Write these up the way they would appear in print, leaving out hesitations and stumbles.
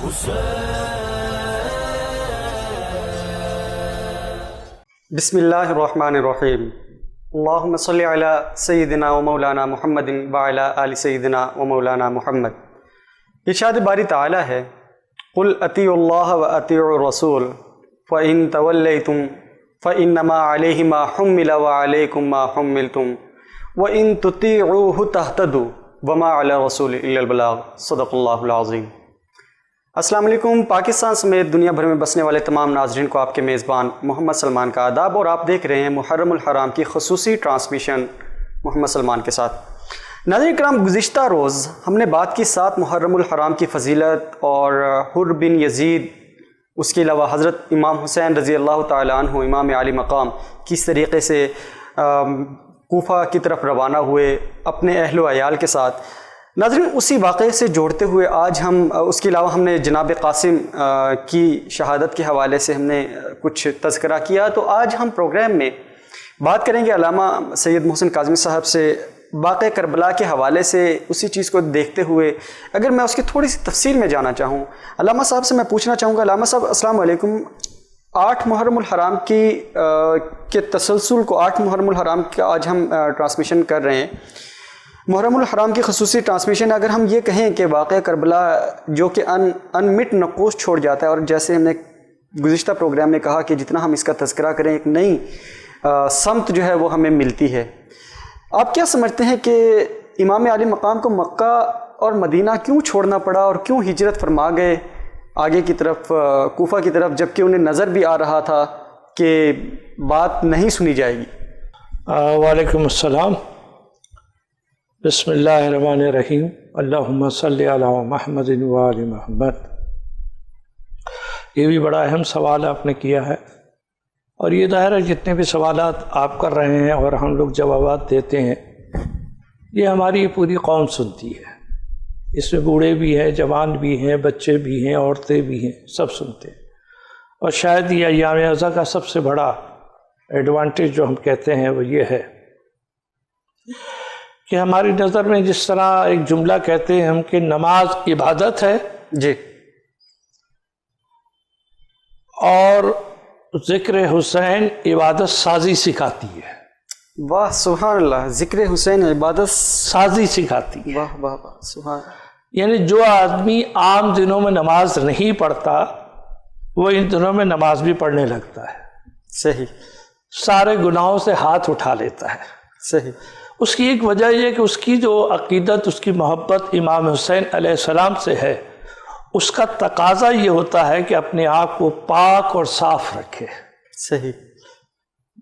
بسم اللہ الرحمن الرحیم اللہم صلی علی سیدنا و مولانا محمد وعلی آل سیدنا و مولانا محمد۔ ارشاد باری تعالی ہے قل اطیعوا اللہ و اطیعوا الرسول فإن تولیتم فإنما علیہ ما حمل وعلیکم ما حملتم وإن تطیعوہ تہتدوا وما علی الرسول الا البلاغ صدق اللہ العظیم۔ السلام علیکم۔ پاکستان سمیت دنیا بھر میں بسنے والے تمام ناظرین کو آپ کے میزبان محمد سلمان کا آداب، اور آپ دیکھ رہے ہیں محرم الحرام کی خصوصی ٹرانسمیشن محمد سلمان کے ساتھ۔ ناظرین کرام، گزشتہ روز ہم نے بات کی 7 محرم الحرام کی فضیلت اور حر بن یزید، اس کے علاوہ حضرت امام حسین رضی اللہ تعالیٰ عنہ امام عالی مقام کس طریقے سے کوفہ کی طرف روانہ ہوئے اپنے اہل و عیال کے ساتھ۔ ناظرین، اسی واقعے سے جوڑتے ہوئے آج ہم اس کے علاوہ ہم نے جناب قاسم کی شہادت کے حوالے سے ہم نے کچھ تذکرہ کیا، تو آج ہم پروگرام میں بات کریں گے علامہ سید محسن کاظمی صاحب سے واقعہ کربلا کے حوالے سے۔ اسی چیز کو دیکھتے ہوئے اگر میں اس کی تھوڑی سی تفصیل میں جانا چاہوں، علامہ صاحب سے میں پوچھنا چاہوں گا، علامہ صاحب السلام علیکم، 8 محرم الحرام کے تسلسل کو 8 محرم الحرام کا آج ہم ٹرانسمیشن کر رہے ہیں۔ محرم الحرام کی خصوصی ٹرانسمیشن، اگر ہم یہ کہیں کہ واقعہ کربلا جو کہ انمٹ نقوش چھوڑ جاتا ہے، اور جیسے ہم نے گزشتہ پروگرام میں کہا کہ جتنا ہم اس کا تذکرہ کریں ایک نئی سمت جو ہے وہ ہمیں ملتی ہے، آپ کیا سمجھتے ہیں کہ امام عالی مقام کو مکہ اور مدینہ کیوں چھوڑنا پڑا اور کیوں ہجرت فرما گئے آگے کی طرف کوفہ کی طرف، جبکہ انہیں نظر بھی آ رہا تھا کہ بات نہیں سنی جائے گی؟ وعلیکم السلام۔ بسم اللہ الرحمن الرحیم، اللہم صلی علی محمد وآل محمد۔ یہ بھی بڑا اہم سوال آپ نے کیا ہے، اور یہ ظاہر ہے جتنے بھی سوالات آپ کر رہے ہیں اور ہم لوگ جوابات دیتے ہیں، یہ ہماری پوری قوم سنتی ہے۔ اس میں بوڑھے بھی ہیں، جوان بھی ہیں، بچے بھی ہیں، عورتیں بھی ہیں، سب سنتے ہیں۔ اور شاید یہ ایام عزا کا سب سے بڑا ایڈوانٹیج جو ہم کہتے ہیں وہ یہ ہے کہ ہماری نظر میں جس طرح ایک جملہ کہتے ہیں ہم کہ نماز عبادت ہے، جی، اور ذکر حسین عبادت سازی سکھاتی ہے۔ واہ سبحان اللہ، ذکر حسین عبادت سازی سکھاتی ہے۔ واہ واہ واہ سبحان اللہ۔ یعنی جو آدمی عام دنوں میں نماز نہیں پڑھتا وہ ان دنوں میں نماز بھی پڑھنے لگتا ہے، صحیح، سارے گناہوں سے ہاتھ اٹھا لیتا ہے۔ صحیح۔ اس کی ایک وجہ یہ کہ اس کی جو عقیدت، اس کی محبت امام حسین علیہ السلام سے ہے، اس کا تقاضا یہ ہوتا ہے کہ اپنے آپ کو پاک اور صاف رکھے۔ صحیح۔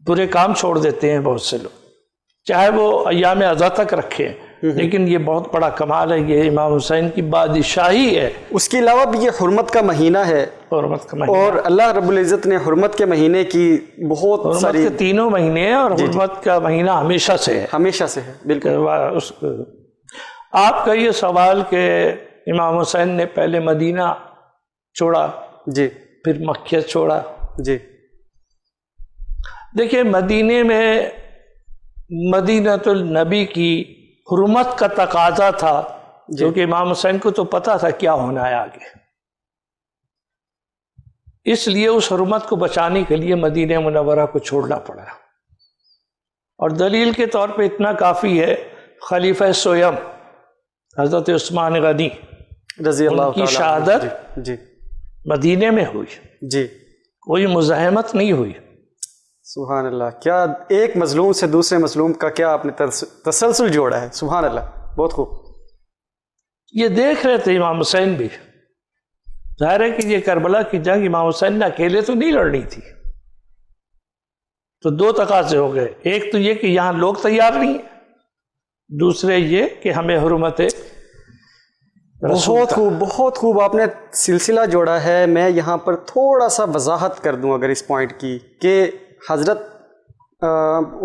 برے کام چھوڑ دیتے ہیں بہت سے لوگ، چاہے وہ ایام عزا تک رکھیں، لیکن یہ بہت بڑا کمال ہے، یہ امام حسین کی بادشاہی ہے۔ اس کے علاوہ بھی یہ حرمت کا مہینہ ہے، حرمت کا مہینہ، اور اللہ رب العزت نے حرمت کے مہینے کی بہت حرمت ساری، کے 3 مہینے ہیں، اور حرمت کا مہینہ ہمیشہ سے ہے، ہمیشہ سے ہے، بالکل۔ آپ کا یہ سوال کہ امام حسین نے پہلے مدینہ چھوڑا، جی، پھر مکہ چھوڑا، جی، دیکھیں مدینے میں مدینۃ النبی کی حرمت کا تقاضا تھا، جو کہ امام حسین کو تو پتا تھا کیا ہونا ہے آگے، اس لیے اس حرمت کو بچانے کے لیے مدینہ منورہ کو چھوڑنا پڑا۔ اور دلیل کے طور پہ اتنا کافی ہے، خلیفہ سویم حضرت عثمان غنی رضی اللہ کی شہادت جی مدینے میں ہوئی، جی، کوئی مزاحمت نہیں ہوئی۔ سبحان اللہ، کیا ایک مظلوم سے دوسرے مظلوم کا کیا آپ نے تسلسل جوڑا ہے، سبحان اللہ، بہت خوب۔ یہ دیکھ رہے تھے امام حسین بھی، ظاہر ہے کہ یہ کربلا کی جنگ امام حسین نے اکیلے تو نہیں لڑنی تھی، تو 2 تقاضے ہو گئے، ایک تو یہ کہ یہاں لوگ تیار نہیں ہیں، دوسرے یہ کہ ہمیں حرمت بہت خوب، بہت خوب آپ نے سلسلہ جوڑا ہے۔ میں یہاں پر تھوڑا سا وضاحت کر دوں اگر اس پوائنٹ کی، کہ حضرت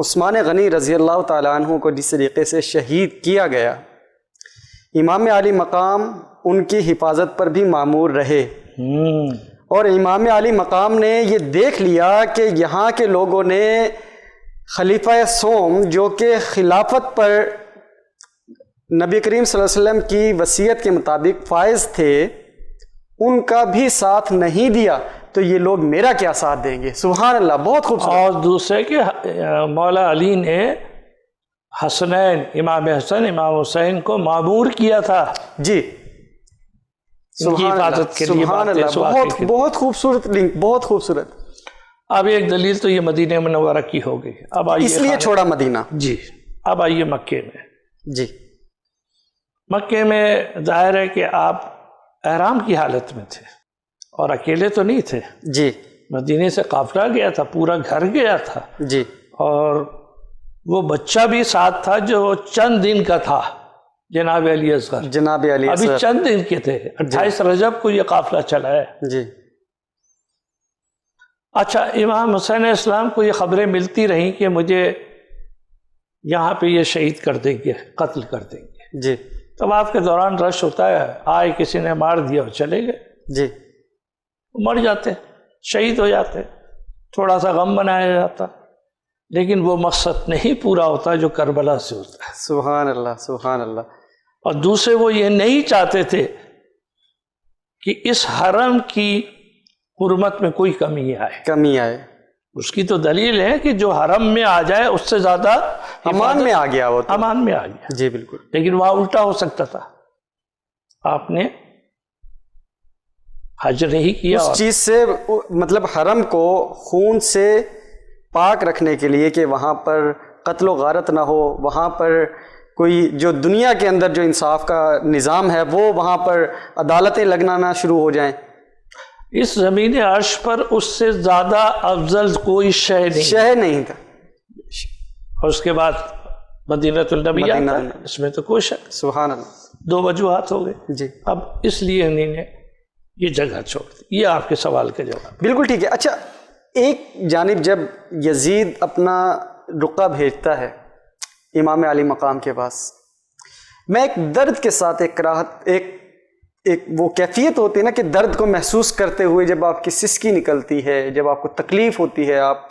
عثمان غنی رضی اللہ تعالیٰ عنہ کو جس طریقے سے شہید کیا گیا، امام عالی مقام ان کی حفاظت پر بھی مامور رہے، اور امام عالی مقام نے یہ دیکھ لیا کہ یہاں کے لوگوں نے خلیفہ سوم جو کہ خلافت پر نبی کریم صلی اللہ علیہ وسلم کی وصیت کے مطابق فائز تھے، ان کا بھی ساتھ نہیں دیا تو یہ لوگ میرا کیا ساتھ دیں گے. سبحان اللہ, بہت خوبصورت. اور دوسرے کہ مولا علی نے حسنین, امام حسن امام حسین کو معمور کیا تھا جی, ان کی حفاظت کے لیے. سبحان اللہ, بہت خوبصورت لنک, بہت خوبصورت. اب ایک دلیل تو یہ مدینہ منورہ کی ہو گئی. اب آئیے, اس لیے چھوڑا مدینہ. جی, اب آئیے مکے میں. جی, مکے میں ظاہر ہے کہ آپ احرام کی حالت میں تھے اور اکیلے تو نہیں تھے. جی, مدینے سے قافلہ گیا تھا, پورا گھر گیا تھا. جی, اور وہ بچہ بھی ساتھ تھا جو چند دن کا تھا, جناب علی اصغر. جناب علی ابھی اصغر چند دن کے تھے, 28 رجب کو یہ قافلہ چلا ہے. جی. اچھا, امام حسین اسلام کو یہ خبریں ملتی رہیں کہ مجھے یہاں پہ یہ شہید کر دیں گے, قتل کر دیں گے. جی, طواف کے دوران رش ہوتا ہے, آئے کسی نے مار دیا اور چلے گئے. جی, مر جاتے, شہید ہو جاتے, تھوڑا سا غم بنایا جاتا, لیکن وہ مقصد نہیں پورا ہوتا جو کربلا سے ہوتا ہے. سبحان اللہ, سبحان اللہ. اور دوسرے وہ یہ نہیں چاہتے تھے کہ اس حرم کی حرمت میں کوئی کمی آئے. اس کی تو دلیل ہے کہ جو حرم میں آ جائے اس سے زیادہ امان میں آ گیا, وہ تو امان میں آ گیا. جی بالکل. لیکن وہاں الٹا ہو سکتا تھا, آپ نے حج نہیں کیا. اس چیز سے مطلب حرم کو خون سے پاک رکھنے کے لیے کہ وہاں پر قتل و غارت نہ ہو, وہاں پر کوئی جو دنیا کے اندر جو انصاف کا نظام ہے وہ وہاں پر عدالتیں لگنا نہ شروع ہو جائیں. اس زمین عرش پر اس سے زیادہ افضل کوئی شے نہیں تھا. اور اس کے بعد مدینۃ النبی آتا ہے, اس میں تو کوئی شک. سبحان اللہ. 2 وجوہات ہو گئے. جی, اب اس لیے انہوں نے یہ جگہ چھوڑ دی. یہ آپ کے سوال کا جواب. بالکل ٹھیک ہے. اچھا, ایک جانب جب یزید اپنا رقہ بھیجتا ہے امام علی مقام کے پاس, میں ایک درد کے ساتھ ایک کراہت, ایک وہ کیفیت ہوتی ہے نا کہ درد کو محسوس کرتے ہوئے جب آپ کی سسکی نکلتی ہے, جب آپ کو تکلیف ہوتی ہے, آپ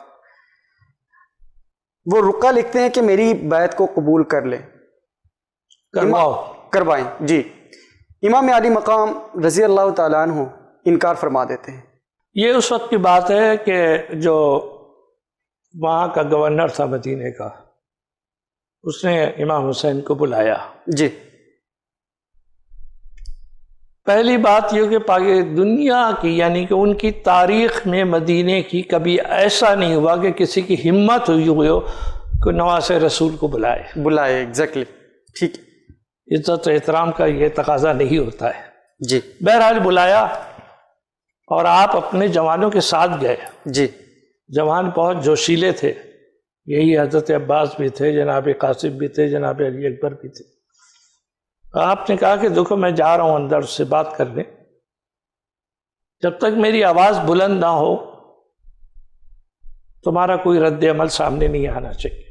وہ رقہ لکھتے ہیں کہ میری بیعت کو قبول کر لیں, کروائیں. جی, امام علی مقام رضی اللہ تعالیٰ عنہ انکار فرما دیتے ہیں. یہ اس وقت کی بات ہے کہ جو وہاں کا گورنر تھا مدینے کا, اس نے امام حسین کو بلایا. جی, پہلی بات یہ کہ دنیا کی یعنی کہ ان کی تاریخ میں مدینے کی کبھی ایسا نہیں ہوا کہ کسی کی ہمت ہوئی ہو کہ نواز رسول کو بلائے. ایگزیکٹلی, ٹھیک. عزت و احترام کا یہ تقاضا نہیں ہوتا ہے. جی, بہرحال بلایا اور آپ اپنے جوانوں کے ساتھ گئے. جی, جوان بہت جوشیلے تھے, یہی حضرت عباس بھی تھے, جناب قاسم بھی تھے, جناب علی اکبر بھی تھے. آپ نے کہا کہ دیکھو میں جا رہا ہوں اندر سے بات کرنے, جب تک میری آواز بلند نہ ہو تمہارا کوئی رد عمل سامنے نہیں آنا چاہیے.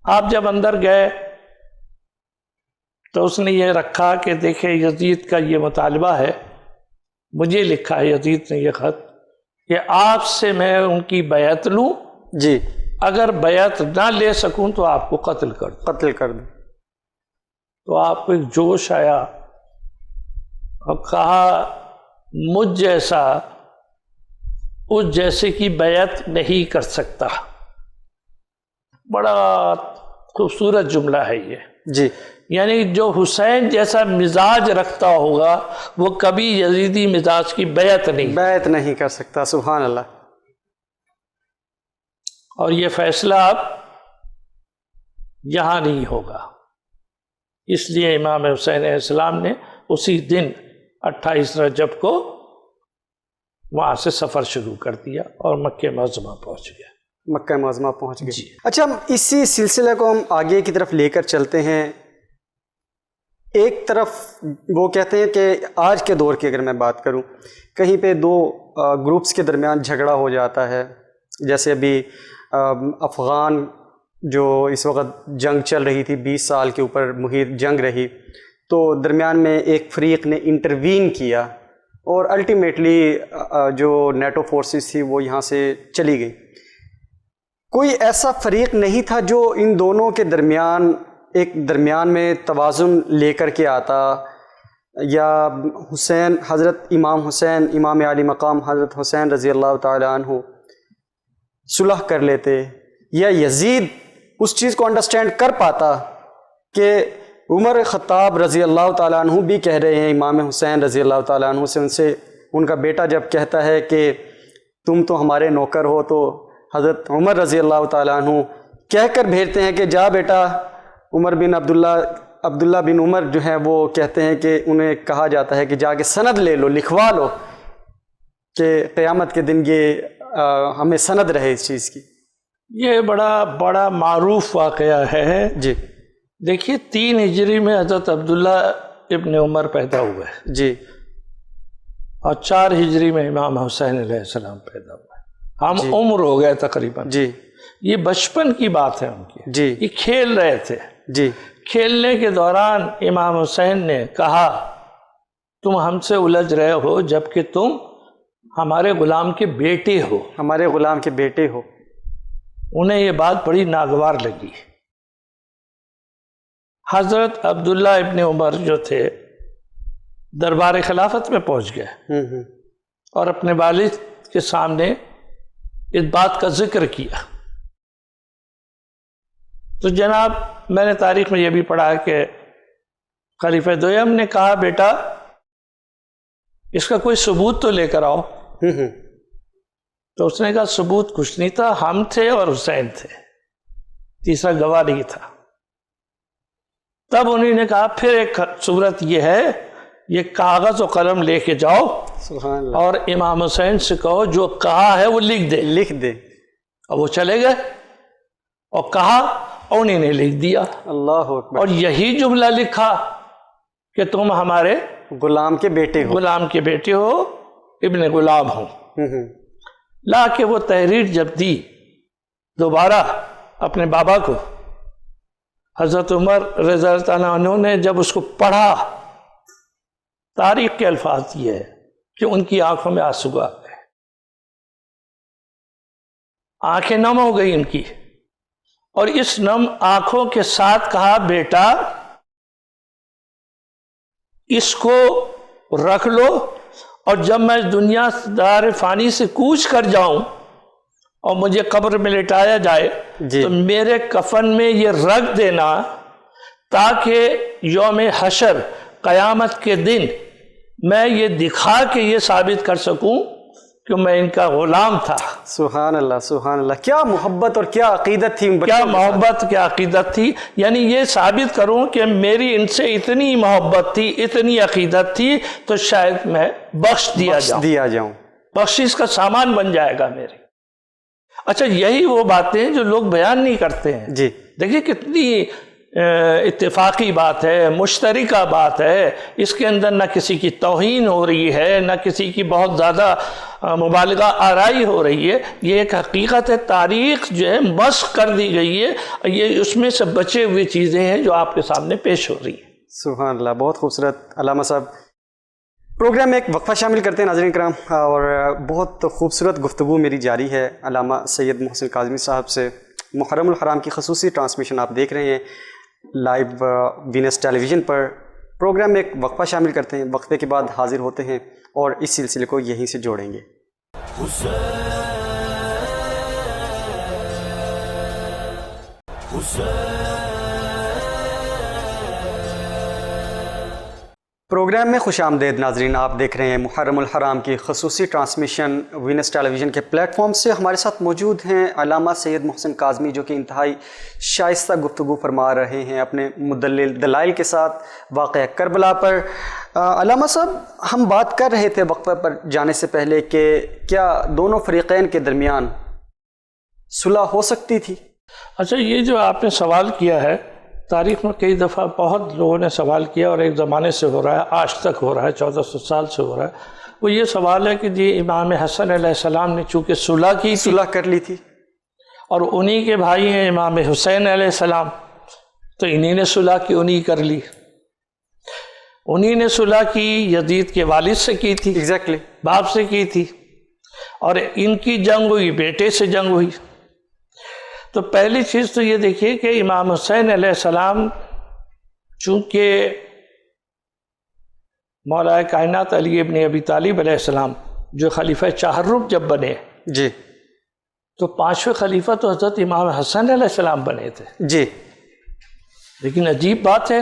آپ جب اندر گئے تو اس نے یہ رکھا کہ دیکھیں یزید کا یہ مطالبہ ہے, مجھے لکھا ہے یزید نے یہ خط کہ آپ سے میں ان کی بیعت لوں. جی, اگر بیعت نہ لے سکوں تو آپ کو قتل کر دوں. تو آپ کو ایک جوش آیا اور کہا مجھ جیسا اس جیسے کی بیعت نہیں کر سکتا. بڑا خوبصورت جملہ ہے یہ. جی, یعنی جو حسین جیسا مزاج رکھتا ہوگا وہ کبھی یزیدی مزاج کی بیعت نہیں کر سکتا. سبحان اللہ. اور یہ فیصلہ اب یہاں نہیں ہوگا. اس لیے امام حسین علیہ السلام نے اسی دن 28 رجب کو وہاں سے سفر شروع کر دیا اور مکہ معظمہ پہنچ گئے. جی. اچھا, ہم اسی سلسلے کو ہم آگے کی طرف لے کر چلتے ہیں. ایک طرف وہ کہتے ہیں کہ آج کے دور کی اگر میں بات کروں, کہیں پہ 2 گروپس کے درمیان جھگڑا ہو جاتا ہے, جیسے ابھی افغان جو اس وقت جنگ چل رہی تھی, 20 سال کے اوپر محیط جنگ رہی, تو درمیان میں ایک فریق نے انٹروین کیا اور الٹیمیٹلی جو نیٹو فورسز تھی وہ یہاں سے چلی گئی. کوئی ایسا فریق نہیں تھا جو ان دونوں کے درمیان ایک درمیان میں توازن لے کر کے آتا یا حسین، حضرت امام حسین، امام علی مقام حضرت حسین رضی اللہ تعالیٰ عنہ صلح کر لیتے، یا یزید اس چیز کو انڈرسٹینڈ کر پاتا کہ عمر خطاب رضی اللہ تعالیٰ عنہ بھی کہہ رہے ہیں امام حسین رضی اللہ تعالیٰ عنہ سے ان کا بیٹا جب کہتا ہے کہ تم تو ہمارے نوکر ہو، تو حضرت عمر رضی اللہ تعالیٰ عنہ کہہ کر بھیجتے ہیں کہ جا بیٹا، عمر بن عبداللہ بن عمر جو ہیں وہ کہتے ہیں کہ انہیں کہا جاتا ہے کہ جا کے سند لے لو، لکھوا لو کہ قیامت کے دن یہ ہمیں سند رہے اس چیز کی۔ یہ بڑا معروف واقعہ ہے جی دیکھیے، 3 ہجری میں حضرت عبداللہ ابن عمر پیدا ہوئے جی، اور 4 ہجری میں امام حسین علیہ السلام پیدا ہوئے، ہم عمر ہو گئے تقریباً۔ جی یہ بچپن کی بات ہے ان کی، جی یہ کھیل رہے تھے، جی کھیلنے کے دوران امام حسین نے کہا تم ہم سے الجھ رہے ہو جبکہ تم ہمارے غلام کے بیٹے ہو، ہمارے غلام کے بیٹے ہو۔ انہیں یہ بات بڑی ناگوار لگی۔ حضرت عبداللہ ابن عمر جو تھے دربار خلافت میں پہنچ گئے اور اپنے والد کے سامنے اس بات کا ذکر کیا۔ تو جناب میں نے تاریخ میں یہ بھی پڑھا کہ خلیفہ دویم نے کہا بیٹا اس کا کوئی ثبوت تو لے کر آؤ۔ تو اس نے کہا ثبوت کچھ نہیں تھا، ہم تھے اور حسین تھے، تیسرا گواہ نہیں تھا۔ تب انہوں نے کہا پھر ایک صورت یہ ہے، یہ کاغذ و قلم لے کے جاؤ سبحان اللہ، اور امام حسین سے کہو جو کہا ہے وہ لکھ دے۔ اور وہ چلے گئے اور کہا اور انہیں نے لکھ دیا، اللہ اکبر، اور یہی جملہ لکھا کہ تم ہمارے غلام کے بیٹے ہو، غلام کے بیٹے ہو، ابن غلام ہو۔ لا کے وہ تحریر جب دی دوبارہ اپنے بابا کو، حضرت عمر رضی اللہ عنہ نے جب اس کو پڑھا، تاریخ کے الفاظ یہ ہے کہ ان کی آنکھوں میں آنسو آ گئے، آنکھیں نم ہو گئی ان کی، اور اس نم آنکھوں کے ساتھ کہا بیٹا اس کو رکھ لو، اور جب میں دنیا دار فانی سے کوچ کر جاؤں اور مجھے قبر میں لٹایا جائے تو میرے کفن میں یہ رکھ دینا، تاکہ یوم حشر قیامت کے دن میں یہ دکھا کے یہ ثابت کر سکوں کہ میں ان کا غلام تھا۔ سبحان اللہ سبحان اللہ، کیا محبت اور کیا عقیدت تھی، کیا محبت کیا عقیدت تھی، یعنی یہ ثابت کروں کہ میری ان سے اتنی محبت تھی، اتنی عقیدت تھی، تو شاید میں بخش دیا جاؤں، بخشش کا سامان بن جائے گا میرے۔ اچھا یہی وہ باتیں جو لوگ بیان نہیں کرتے ہیں۔ جی دیکھیے کتنی اتفاقی بات ہے، مشترکہ بات ہے، اس کے اندر نہ کسی کی توہین ہو رہی ہے، نہ کسی کی بہت زیادہ مبالغہ آرائی ہو رہی ہے، یہ ایک حقیقت ہے، تاریخ جو ہے مسخ کر دی گئی ہے، یہ اس میں سے بچے ہوئی چیزیں ہیں جو آپ کے سامنے پیش ہو رہی ہیں۔ سبحان اللہ، بہت خوبصورت علامہ صاحب۔ پروگرام میں ایک وقفہ شامل کرتے ہیں ناظرین کرام، اور بہت خوبصورت گفتگو میری جاری ہے علامہ سید محسن کاظمی صاحب سے۔ محرم الحرام کی خصوصی ٹرانسمیشن آپ دیکھ رہے ہیں لائیو وینس ٹیلی ویژن پر۔ پروگرام میں ایک وقفہ شامل کرتے ہیں، وقفے کے بعد حاضر ہوتے ہیں اور اس سلسلے کو یہیں سے جوڑیں گے۔ پروگرام میں خوش آمدید ناظرین، آپ دیکھ رہے ہیں محرم الحرام کی خصوصی ٹرانسمیشن وینس ٹیلی ویژن کے پلیٹ فارم سے۔ ہمارے ساتھ موجود ہیں علامہ سید محسن کاظمی، جو کہ انتہائی شائستہ گفتگو فرما رہے ہیں اپنے مدلل دلائل کے ساتھ واقعہ کربلا پر۔ علامہ صاحب، ہم بات کر رہے تھے وقفہ پر جانے سے پہلے کہ کیا دونوں فریقین کے درمیان صلح ہو سکتی تھی؟ اچھا یہ جو آپ نے سوال کیا ہے، تاریخ میں کئی دفعہ بہت لوگوں نے سوال کیا، اور ایک زمانے سے ہو رہا ہے، آج تک ہو رہا ہے، 1400 سال سے ہو رہا ہے۔ وہ یہ سوال ہے کہ جی امام حسن علیہ السلام نے چونکہ صلح کر لی تھی، اور انہی کے بھائی ہیں امام حسین علیہ السلام، تو انہی نے صلح کی، انہی کر لی، انہی نے صلح کی، یزید کے والد سے کی تھی، ایگزیکٹلی باپ سے کی تھی، اور ان کی جنگ ہوئی، بیٹے سے جنگ ہوئی۔ تو پہلی چیز تو یہ دیکھیے کہ امام حسین علیہ السلام چونکہ مولا کائنات علی ابن ابی طالب علیہ السلام جو خلیفہ چہارم جب بنے جی تو پانچویں خلیفہ تو حضرت امام حسن علیہ السلام بنے تھے. جی لیکن عجیب بات ہے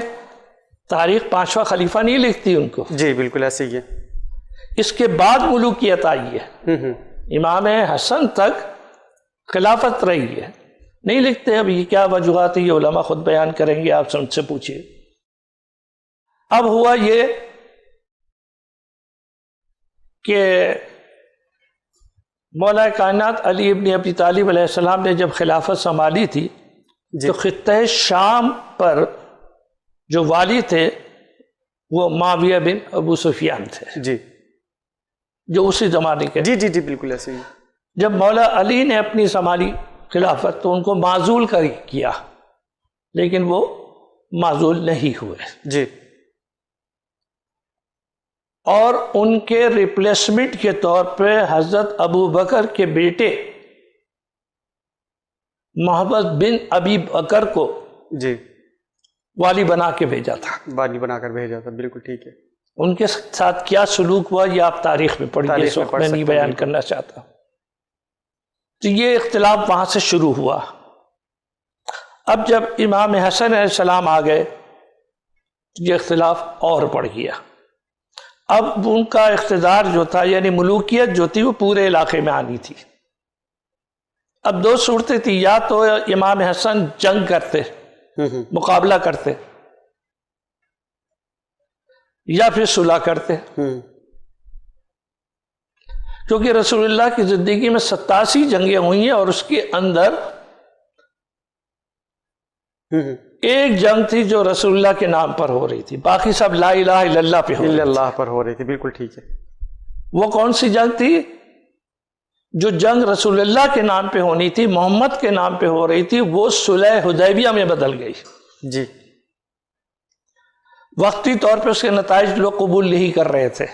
تاریخ پانچواں خلیفہ نہیں لکھتی ان کو. جی بالکل ایسے ہی ہے. اس کے بعد ملوکیت آئی ہے. امام حسن تک خلافت رہی ہے. نہیں لکھتے. اب یہ کیا وجوہات ہے یہ علماء خود بیان کریں گے, آپ ان سے پوچھیے. اب ہوا یہ کہ مولا کائنات علی ابن ابی طالب علیہ السلام نے جب خلافت سنبھالی تھی تو خطہ شام پر جو والی تھے وہ معاویہ بن ابو سفیان تھے, جی جو اسی زمانے کے. جی جی جی بالکل ایسے ہی. جب مولا علی نے اپنی سنبھالی خلافت تو ان کو معزول کیا, لیکن وہ معزول نہیں ہوئے. جی اور ان کے ریپلیسمنٹ کے طور پہ حضرت ابو بکر کے بیٹے محمد بن ابی بکر کو جی والی بنا کے بھیجا تھا. والی بنا کر بھیجا تھا, بالکل ٹھیک ہے. ان کے ساتھ کیا سلوک ہوا یہ آپ تاریخ میں پڑھیے, اس وقت میں نہیں بیان کرنا چاہتا. تو یہ اختلاف وہاں سے شروع ہوا. اب جب امام حسن علیہ السلام آ گئے یہ اختلاف اور بڑھ گیا. اب ان کا اقتدار جو تھا یعنی ملوکیت جو تھی وہ پورے علاقے میں آنی تھی. اب دو صورتیں تھی, یا تو امام حسن جنگ کرتے مقابلہ کرتے یا پھر صلح کرتے. کیونکہ رسول اللہ کی زندگی میں 87 جنگیں ہوئی ہیں اور اس کے اندر ایک جنگ تھی جو رسول اللہ کے نام پر ہو رہی تھی, باقی سب لا الہ الا اللہ پہ ہو رہی تھی. بالکل ٹھیک ہے. وہ کون سی جنگ تھی؟ جو جنگ رسول اللہ کے نام پہ ہونی تھی, محمد کے نام پہ ہو رہی تھی, وہ صلح حدیبیہ میں بدل گئی. جی وقتی طور پہ اس کے نتائج لوگ قبول نہیں کر رہے تھے,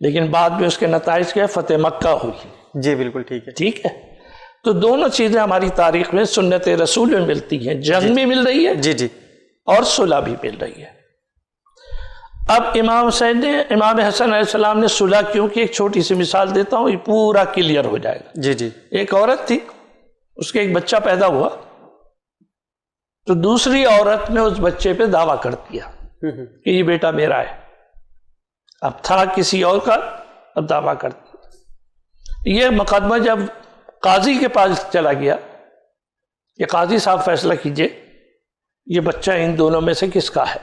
لیکن بعد میں اس کے نتائج کے فتح مکہ ہوئی. جی بالکل ٹھیک ہے. ٹھیک ہے. تو دونوں چیزیں ہماری تاریخ میں سنت رسول میں ملتی ہیں, جنگ بھی مل رہی ہے جی جی اور صلح بھی مل رہی ہے. اب امام حسن علیہ السلام نے صلح کیوں کی, ایک چھوٹی سی مثال دیتا ہوں, یہ پورا کلیئر ہو جائے گا. جی جی ایک عورت تھی, اس کے ایک بچہ پیدا ہوا, تو دوسری عورت نے اس بچے پہ دعویٰ کر دیا کہ یہ بیٹا میرا ہے. اب تھا کسی اور کا, اب دعویٰ کر دیا. یہ مقدمہ جب قاضی کے پاس چلا گیا کہ قاضی صاحب فیصلہ کیجئے یہ بچہ ان دونوں میں سے کس کا ہے.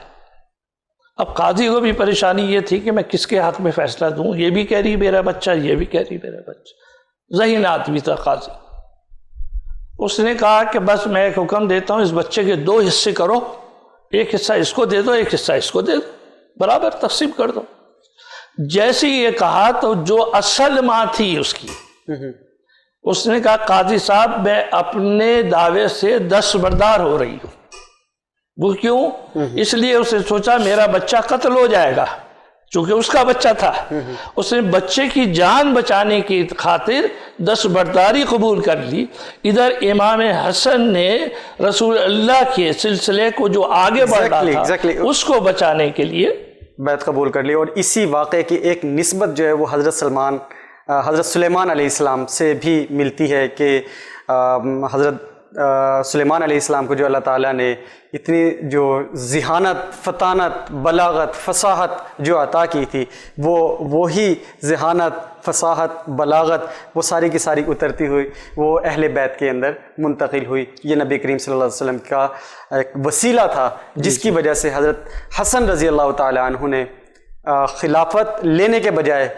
اب قاضی کو بھی پریشانی یہ تھی کہ میں کس کے حق میں فیصلہ دوں, یہ بھی کہہ رہی میرا بچہ, یہ بھی کہہ رہی میرا بچہ. ذہین آدمی تھا قاضی. اس نے کہا کہ بس میں ایک حکم دیتا ہوں, اس بچے کے 2 حصے کرو, ایک حصہ اس کو دے دو, ایک حصہ اس کو دے دو, برابر تقسیم کر دو. جیسے یہ کہا تو جو اصل ماں تھی اس کی, اس نے کہا قاضی صاحب میں اپنے دعوے سے دستبردار ہو رہی ہوں. وہ کیوں؟ اس لیے اس نے سوچا میرا بچہ قتل ہو جائے گا, چونکہ اس کا بچہ تھا. اس نے بچے کی جان بچانے کی خاطر دستبرداری قبول کر لی. ادھر امام حسن نے رسول اللہ کے سلسلے کو جو آگے بڑھ رہا تھا اس کو بچانے کے لیے بیعت قبول کر لی. اور اسی واقعے کی ایک نسبت جو ہے وہ حضرت سلیمان علیہ السلام سے بھی ملتی ہے کہ حضرت سلیمان علیہ السلام کو جو اللہ تعالیٰ نے اتنی جو ذہانت, فطانت, بلاغت, فصاحت جو عطا کی تھی, وہی ذہانت, فصاحت, بلاغت وہ ساری کی ساری اترتی ہوئی وہ اہل بیت کے اندر منتقل ہوئی. یہ نبی کریم صلی اللہ علیہ وسلم کا ایک وسیلہ تھا جس کی وجہ سے حضرت حسن رضی اللہ تعالیٰ عنہ نے خلافت لینے کے بجائے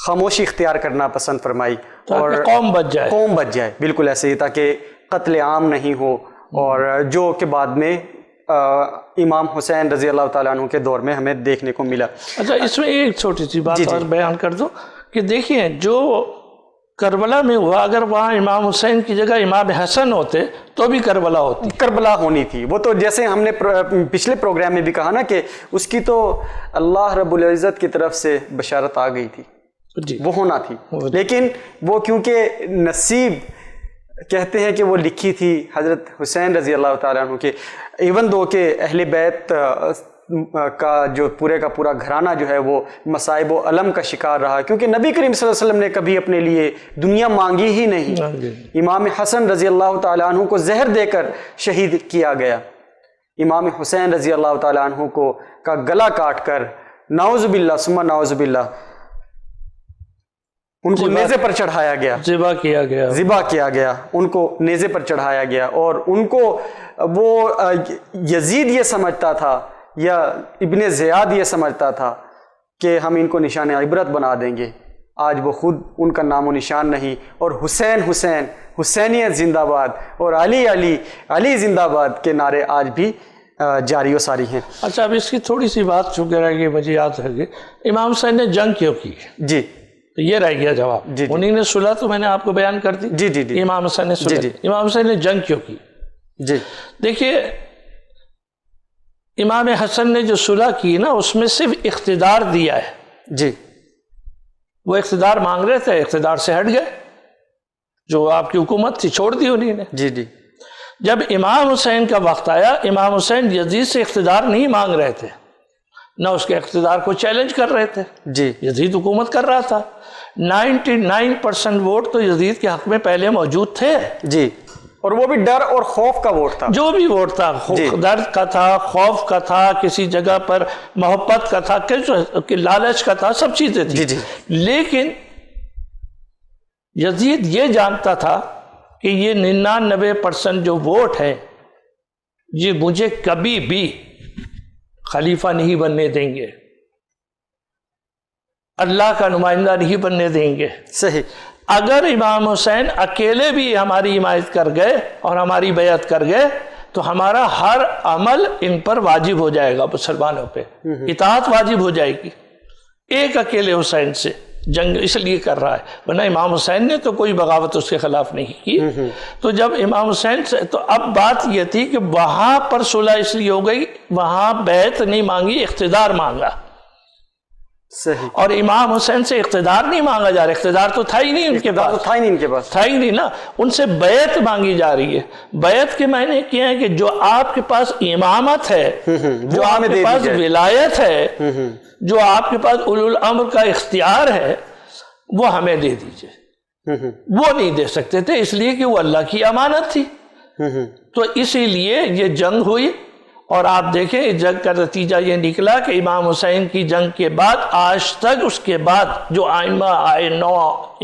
خاموشی اختیار کرنا پسند فرمائی اور قوم بچ جائے. بالکل ایسے ہی, تاکہ قتل عام نہیں ہو, اور جو کہ بعد میں امام حسین رضی اللہ تعالیٰ عنہ کے دور میں ہمیں دیکھنے کو ملا. اچھا, اس میں ایک چھوٹی سی بات اور بیان کر دو کہ دیکھیں جو کربلا میں ہوا, اگر وہاں امام حسین کی جگہ امام حسن ہوتے تو بھی کربلا ہونی تھی. وہ تو جیسے ہم نے پچھلے پروگرام میں بھی کہا نا کہ اس کی تو اللہ رب العزت کی طرف سے بشارت آ گئی تھی, وہ ہونا تھی, لیکن وہ کیونکہ نصیب کہتے ہیں کہ وہ لکھی تھی حضرت حسین رضی اللہ تعالیٰ عنہ کے, ایون دو کہ اہل بیت کا جو پورے کا پورا گھرانہ جو ہے وہ مصائب و الم کا شکار رہا، کیونکہ نبی کریم صلی اللہ علیہ وسلم نے کبھی اپنے لیے دنیا مانگی ہی نہیں۔ امام حسن رضی اللہ تعالیٰ عنہ کو زہر دے کر شہید کیا گیا، امام حسین رضی اللہ تعالیٰ عنہ کو کا گلا کاٹ کر نعوذ باللہ ثم نعوذ باللہ ان کو نیزے پر چڑھایا گیا، ذبح کیا گیا، ان کو نیزے پر چڑھایا گیا، اور ان کو وہ یزید یہ سمجھتا تھا یا ابن زیاد یہ سمجھتا تھا کہ ہم ان کو نشان عبرت بنا دیں گے، آج وہ خود ان کا نام و نشان نہیں، اور حسین حسین، حسینیت زندہ باد، اور علی علی علی زندہ باد کے نعرے آج بھی جاری و ساری ہیں۔ اچھا، اب اس کی تھوڑی سی بات چونکہ رہ گئی، مجھے یاد ہے کہ امام حسین نے جنگ کیوں کی؟ جی تو یہ رہ گیا جواب۔ انہی نے صلح تو میں نے آپ کو بیان کر دی۔ جی امام حسین نے صلح، امام حسین نے جنگ کیوں کی؟ جی دیکھیے، امام حسن نے جو صلح کی نا، اس میں صرف اقتدار دیا ہے۔ جی، وہ اقتدار مانگ رہے تھے، اقتدار سے ہٹ گئے، جو آپ کی حکومت تھی چھوڑ دی انہی نے۔ جی جب امام حسین کا وقت آیا، امام حسین یزید سے اقتدار نہیں مانگ رہے تھے، نہ اس کے اقتدار کو چیلنج کر رہے تھے۔ جی، یزید حکومت کر رہا تھا، 99% ووٹ تو یزید کے حق میں پہلے موجود تھے۔ جی، اور وہ بھی ڈر اور خوف کا ووٹ تھا، جو بھی ووٹ تھا، درد کا تھا، خوف کا تھا، کسی جگہ پر محبت کا تھا، لالچ کا تھا، سب چیزیں تھیں۔ لیکن یزید یہ جانتا تھا کہ یہ 99% جو ووٹ ہے یہ مجھے کبھی بھی خلیفہ نہیں بننے دیں گے، اللہ کا نمائندہ نہیں بننے دیں گے۔ صحیح۔ اگر امام حسین اکیلے بھی ہماری حمایت کر گئے اور ہماری بیعت کر گئے تو ہمارا ہر عمل ان پر واجب ہو جائے گا، مسلمانوں پہ اطاعت واجب ہو جائے گی۔ ایک اکیلے حسین سے جنگ اس لیے کر رہا ہے، ورنہ امام حسین نے تو کوئی بغاوت اس کے خلاف نہیں کی۔ تو جب امام حسین سے، تو اب بات یہ تھی کہ وہاں پر صلح اس لیے ہو گئی، وہاں بیعت نہیں مانگی، اقتدار مانگا۔ صحیح۔ اور امام حسین سے اقتدار نہیں مانگا جا رہا، اقتدار تو تھا ہی نہیں ان کے پاس، تھا ہی نہیں ان کے پاس، تھا ہی نہیں نا، ان سے بیعت مانگی جا رہی ہے۔ بیعت کے معنی کیا ہے کہ جو آپ کے پاس امامت ہے، جو آپ کے پاس ولایت ہے، جو آپ کے پاس اولو الامر کا اختیار ہے، وہ ہمیں دے دیجئے۔ وہ نہیں دے سکتے تھے، اس لیے کہ وہ اللہ کی امانت تھی۔ تو اسی لیے یہ جنگ ہوئی، اور آپ دیکھیں اس جنگ کا نتیجہ یہ نکلا کہ امام حسین کی جنگ کے بعد آج تک اس کے بعد جو آئمہ آئے 9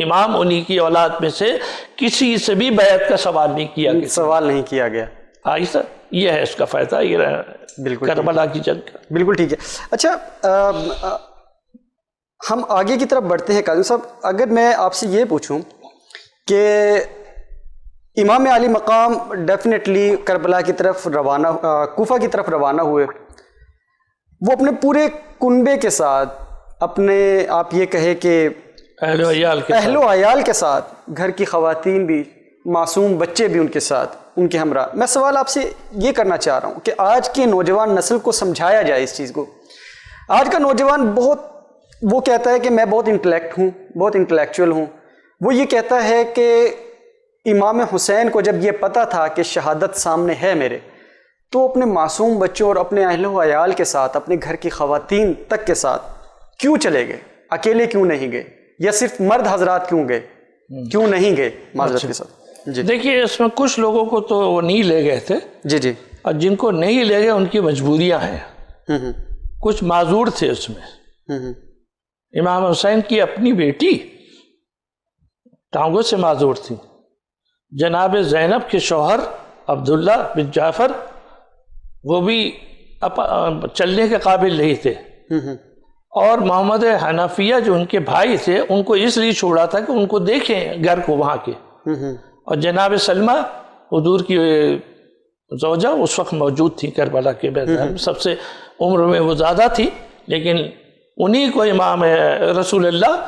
امام، انہی کی اولاد میں سے کسی سے بھی بیعت کا سوال نہیں کیا گیا، سوال نہیں کیا گیا۔ آئیسا یہ ہے اس کا فائدہ، یہ بالکل کربلا کی جنگ کا۔ بالکل ٹھیک ہے۔ اچھا، ہم آگے کی طرف بڑھتے ہیں قاضی صاحب۔ اگر میں آپ سے یہ پوچھوں کہ امام علی مقام ڈیفینیٹلی کربلا کی طرف روانہ، کوفہ کی طرف روانہ ہوئے، وہ اپنے پورے کنبے کے ساتھ، اپنے آپ یہ کہے کہ اہل و عیال کے ساتھ، گھر کی خواتین بھی، معصوم بچے بھی ان کے ساتھ، ان کے ہمراہ۔ میں سوال آپ سے یہ کرنا چاہ رہا ہوں کہ آج کے نوجوان نسل کو سمجھایا جائے اس چیز کو۔ آج کا نوجوان وہ کہتا ہے کہ میں بہت بہت انٹلیکچوئل ہوں۔ وہ یہ کہتا ہے کہ امام حسین کو جب یہ پتہ تھا کہ شہادت سامنے ہے میرے، تو اپنے معصوم بچوں اور اپنے اہل و عیال کے ساتھ، اپنے گھر کی خواتین تک کے ساتھ کیوں چلے گئے؟ اکیلے کیوں نہیں گئے؟ یا صرف مرد حضرات کیوں گئے؟ کیوں نہیں گئے معذرت کے ساتھ؟ جی دیکھیے، اس میں کچھ لوگوں کو تو وہ نہیں لے گئے تھے، جی، اور جن کو نہیں لے گئے ان کی مجبوریاں ہیں، کچھ معذور تھے اس میں۔ امام حسین کی اپنی بیٹی ٹانگوں سے معذور تھی، جناب زینب کے شوہر عبداللہ بن جعفر وہ بھی چلنے کے قابل نہیں تھے، اور محمد حنفیہ جو ان کے بھائی تھے ان کو اس لیے چھوڑا تھا کہ ان کو دیکھیں گھر کو وہاں کے، اور جناب سلمہ حضور کی زوجہ اس وقت موجود تھی کربلا کے میدان میں، سب سے عمر میں وہ زیادہ تھی، لیکن انہی کو امام رسول اللہ